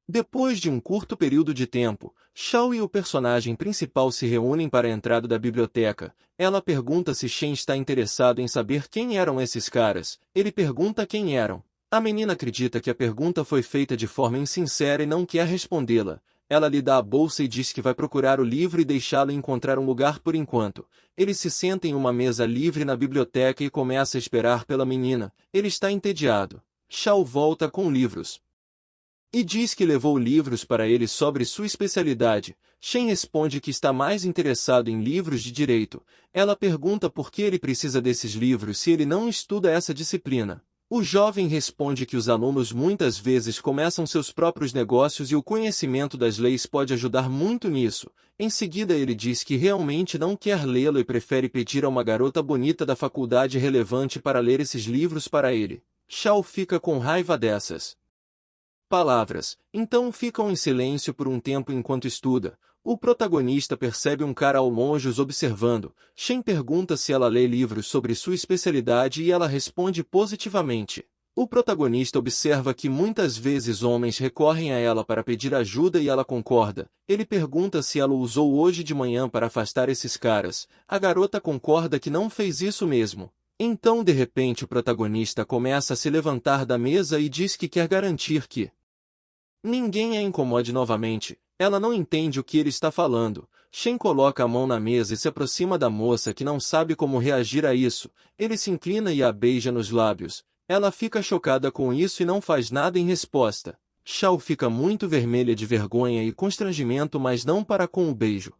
Depois de um curto período de tempo, Shao e o personagem principal se reúnem para a entrada da biblioteca. Ela pergunta se Shen está interessado em saber quem eram esses caras. Ele pergunta quem eram. A menina acredita que a pergunta foi feita de forma insincera e não quer respondê-la. Ela lhe dá a bolsa e diz que vai procurar o livro e deixá-lo encontrar um lugar por enquanto. Ele se senta em uma mesa livre na biblioteca e começa a esperar pela menina. Ele está entediado. Shao volta com livros e diz que levou livros para ele sobre sua especialidade. Shen responde que está mais interessado em livros de direito. Ela pergunta por que ele precisa desses livros se ele não estuda essa disciplina. O jovem responde que os alunos muitas vezes começam seus próprios negócios e o conhecimento das leis pode ajudar muito nisso. Em seguida ele diz que realmente não quer lê-lo e prefere pedir a uma garota bonita da faculdade relevante para ler esses livros para ele. Shao fica com raiva dessas palavras, então ficam em silêncio por um tempo enquanto estuda. O protagonista percebe um cara ao longe os observando. Shen pergunta se ela lê livros sobre sua especialidade e ela responde positivamente. O protagonista observa que muitas vezes homens recorrem a ela para pedir ajuda e ela concorda. Ele pergunta se ela usou hoje de manhã para afastar esses caras. A garota concorda que não fez isso mesmo. Então de repente o protagonista começa a se levantar da mesa e diz que quer garantir que ninguém a incomode novamente. Ela não entende o que ele está falando. Shen coloca a mão na mesa e se aproxima da moça que não sabe como reagir a isso. Ele se inclina e a beija nos lábios. Ela fica chocada com isso e não faz nada em resposta. Shao fica muito vermelha de vergonha e constrangimento, mas não para com o beijo.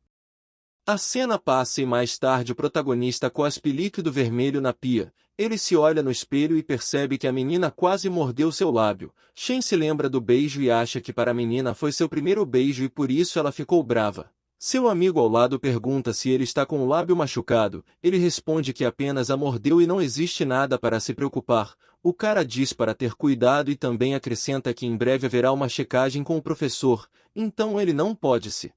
A cena passa e mais tarde o protagonista cospe líquido vermelho na pia. Ele se olha no espelho e percebe que a menina quase mordeu seu lábio. Shen se lembra do beijo e acha que para a menina foi seu primeiro beijo e por isso ela ficou brava. Seu amigo ao lado pergunta se ele está com o lábio machucado. Ele responde que apenas a mordeu e não existe nada para se preocupar. O cara diz para ter cuidado e também acrescenta que em breve haverá uma checagem com o professor, então ele não pode se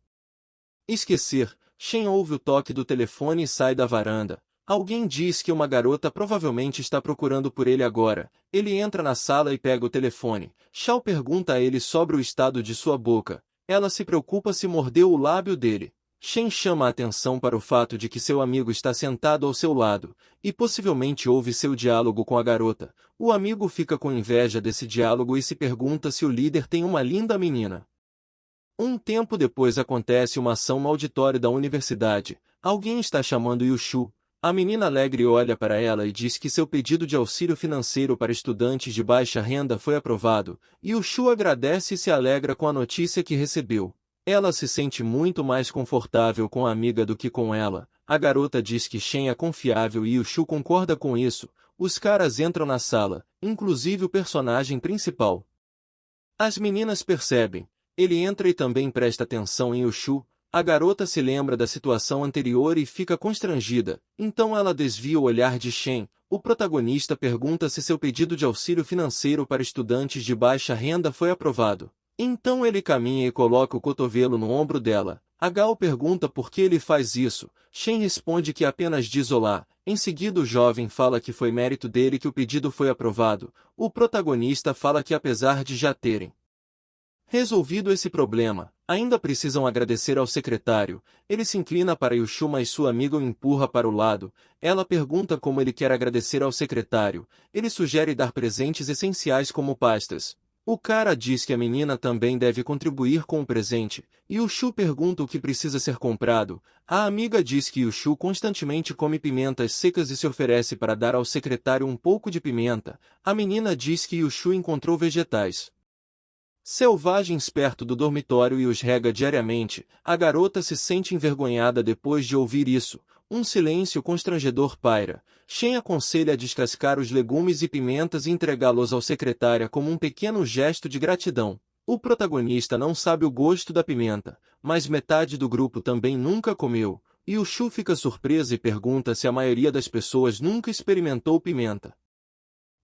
esquecer. Shen ouve o toque do telefone e sai da varanda. Alguém diz que uma garota provavelmente está procurando por ele agora. Ele entra na sala e pega o telefone. Shao pergunta a ele sobre o estado de sua boca. Ela se preocupa se mordeu o lábio dele. Shen chama a atenção para o fato de que seu amigo está sentado ao seu lado, e possivelmente ouve seu diálogo com a garota. O amigo fica com inveja desse diálogo e se pergunta se o líder tem uma linda menina. Um tempo depois acontece uma ação no auditório da universidade. Alguém está chamando Yushu. A menina alegre olha para ela e diz que seu pedido de auxílio financeiro para estudantes de baixa renda foi aprovado. Yushu agradece e se alegra com a notícia que recebeu. Ela se sente muito mais confortável com a amiga do que com ela. A garota diz que Shen é confiável e Yushu concorda com isso. Os caras entram na sala, inclusive o personagem principal. As meninas percebem. Ele entra e também presta atenção em Yushu. A garota se lembra da situação anterior e fica constrangida. Então ela desvia o olhar de Shen. O protagonista pergunta se seu pedido de auxílio financeiro para estudantes de baixa renda foi aprovado. Então ele caminha e coloca o cotovelo no ombro dela. A Gal pergunta por que ele faz isso. Shen responde que apenas diz olá. Em seguida o jovem fala que foi mérito dele que o pedido foi aprovado. O protagonista fala que apesar de já terem resolvido esse problema, Ainda precisam agradecer ao secretário. Ele se inclina para Yushu, mas sua amiga o empurra para o lado. Ela pergunta como ele quer agradecer ao secretário. Ele sugere dar presentes essenciais como pastas. O cara diz que a menina também deve contribuir com o presente. Yushu pergunta o que precisa ser comprado. A amiga diz que Yushu constantemente come pimentas secas e se oferece para dar ao secretário um pouco de pimenta. A menina diz que Yushu encontrou vegetais selvagens perto do dormitório e os rega diariamente. A garota se sente envergonhada depois de ouvir isso. Um silêncio constrangedor paira. Shen aconselha a descascar os legumes e pimentas e entregá-los ao secretária como um pequeno gesto de gratidão. O protagonista não sabe o gosto da pimenta, mas metade do grupo também nunca comeu. Yushu fica surpresa e pergunta se a maioria das pessoas nunca experimentou pimenta.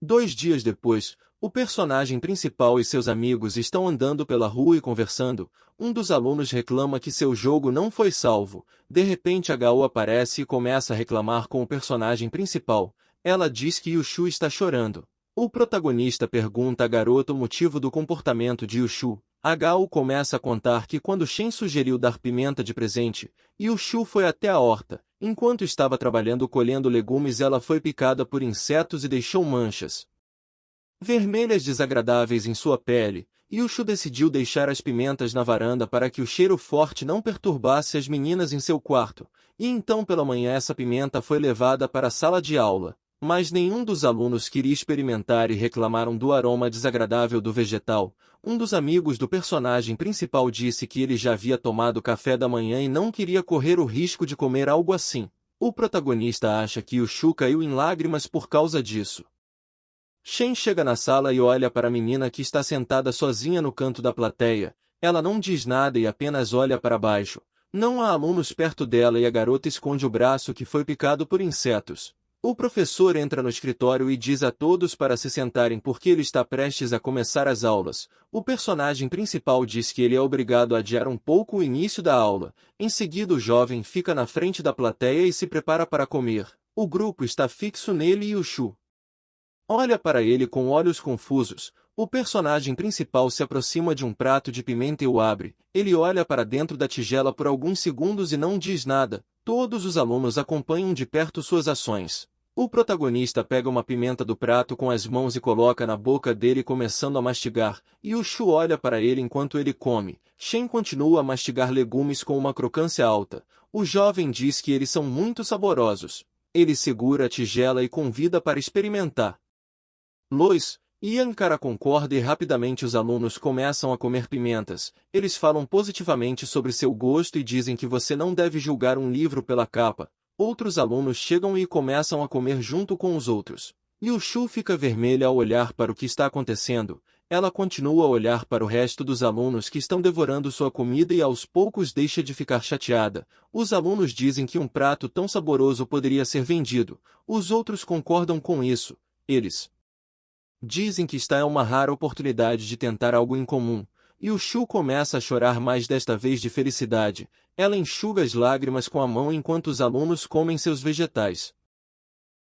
2 dias depois, o personagem principal e seus amigos estão andando pela rua e conversando. Um dos alunos reclama que seu jogo não foi salvo. De repente Gao aparece e começa a reclamar com o personagem principal. Ela diz que Yushu está chorando. O protagonista pergunta à garota o motivo do comportamento de Yushu. Gao começa a contar que quando Shen sugeriu dar pimenta de presente, Yushu foi até a horta. Enquanto estava trabalhando colhendo legumes, ela foi picada por insetos e deixou manchas vermelhas desagradáveis em sua pele. Yushu decidiu deixar as pimentas na varanda para que o cheiro forte não perturbasse as meninas em seu quarto. E então pela manhã essa pimenta foi levada para a sala de aula. Mas nenhum dos alunos queria experimentar e reclamaram do aroma desagradável do vegetal. Um dos amigos do personagem principal disse que ele já havia tomado café da manhã e não queria correr o risco de comer algo assim. O protagonista acha que Yushu caiu em lágrimas por causa disso. Shen chega na sala e olha para a menina que está sentada sozinha no canto da plateia. Ela não diz nada e apenas olha para baixo. Não há alunos perto dela e a garota esconde o braço que foi picado por insetos. O professor entra no escritório e diz a todos para se sentarem porque ele está prestes a começar as aulas. O personagem principal diz que ele é obrigado a adiar um pouco o início da aula. Em seguida o jovem fica na frente da plateia e se prepara para comer. O grupo está fixo nele e Yushu olha para ele com olhos confusos. O personagem principal se aproxima de um prato de pimenta e o abre. Ele olha para dentro da tigela por alguns segundos e não diz nada. Todos os alunos acompanham de perto suas ações. O protagonista pega uma pimenta do prato com as mãos e coloca na boca dele começando a mastigar. Yushu olha para ele enquanto ele come. Shen continua a mastigar legumes com uma crocância alta. O jovem diz que eles são muito saborosos. Ele segura a tigela e convida para experimentar. Lois, Yankara concorda e rapidamente os alunos começam a comer pimentas. Eles falam positivamente sobre seu gosto e dizem que você não deve julgar um livro pela capa. Outros alunos chegam e começam a comer junto com os outros. Yushu fica vermelha ao olhar para o que está acontecendo. Ela continua a olhar para o resto dos alunos que estão devorando sua comida e aos poucos deixa de ficar chateada. Os alunos dizem que um prato tão saboroso poderia ser vendido. Os outros concordam com isso. Eles dizem que esta é uma rara oportunidade de tentar algo incomum. Yushu começa a chorar mais desta vez de felicidade. Ela enxuga as lágrimas com a mão enquanto os alunos comem seus vegetais.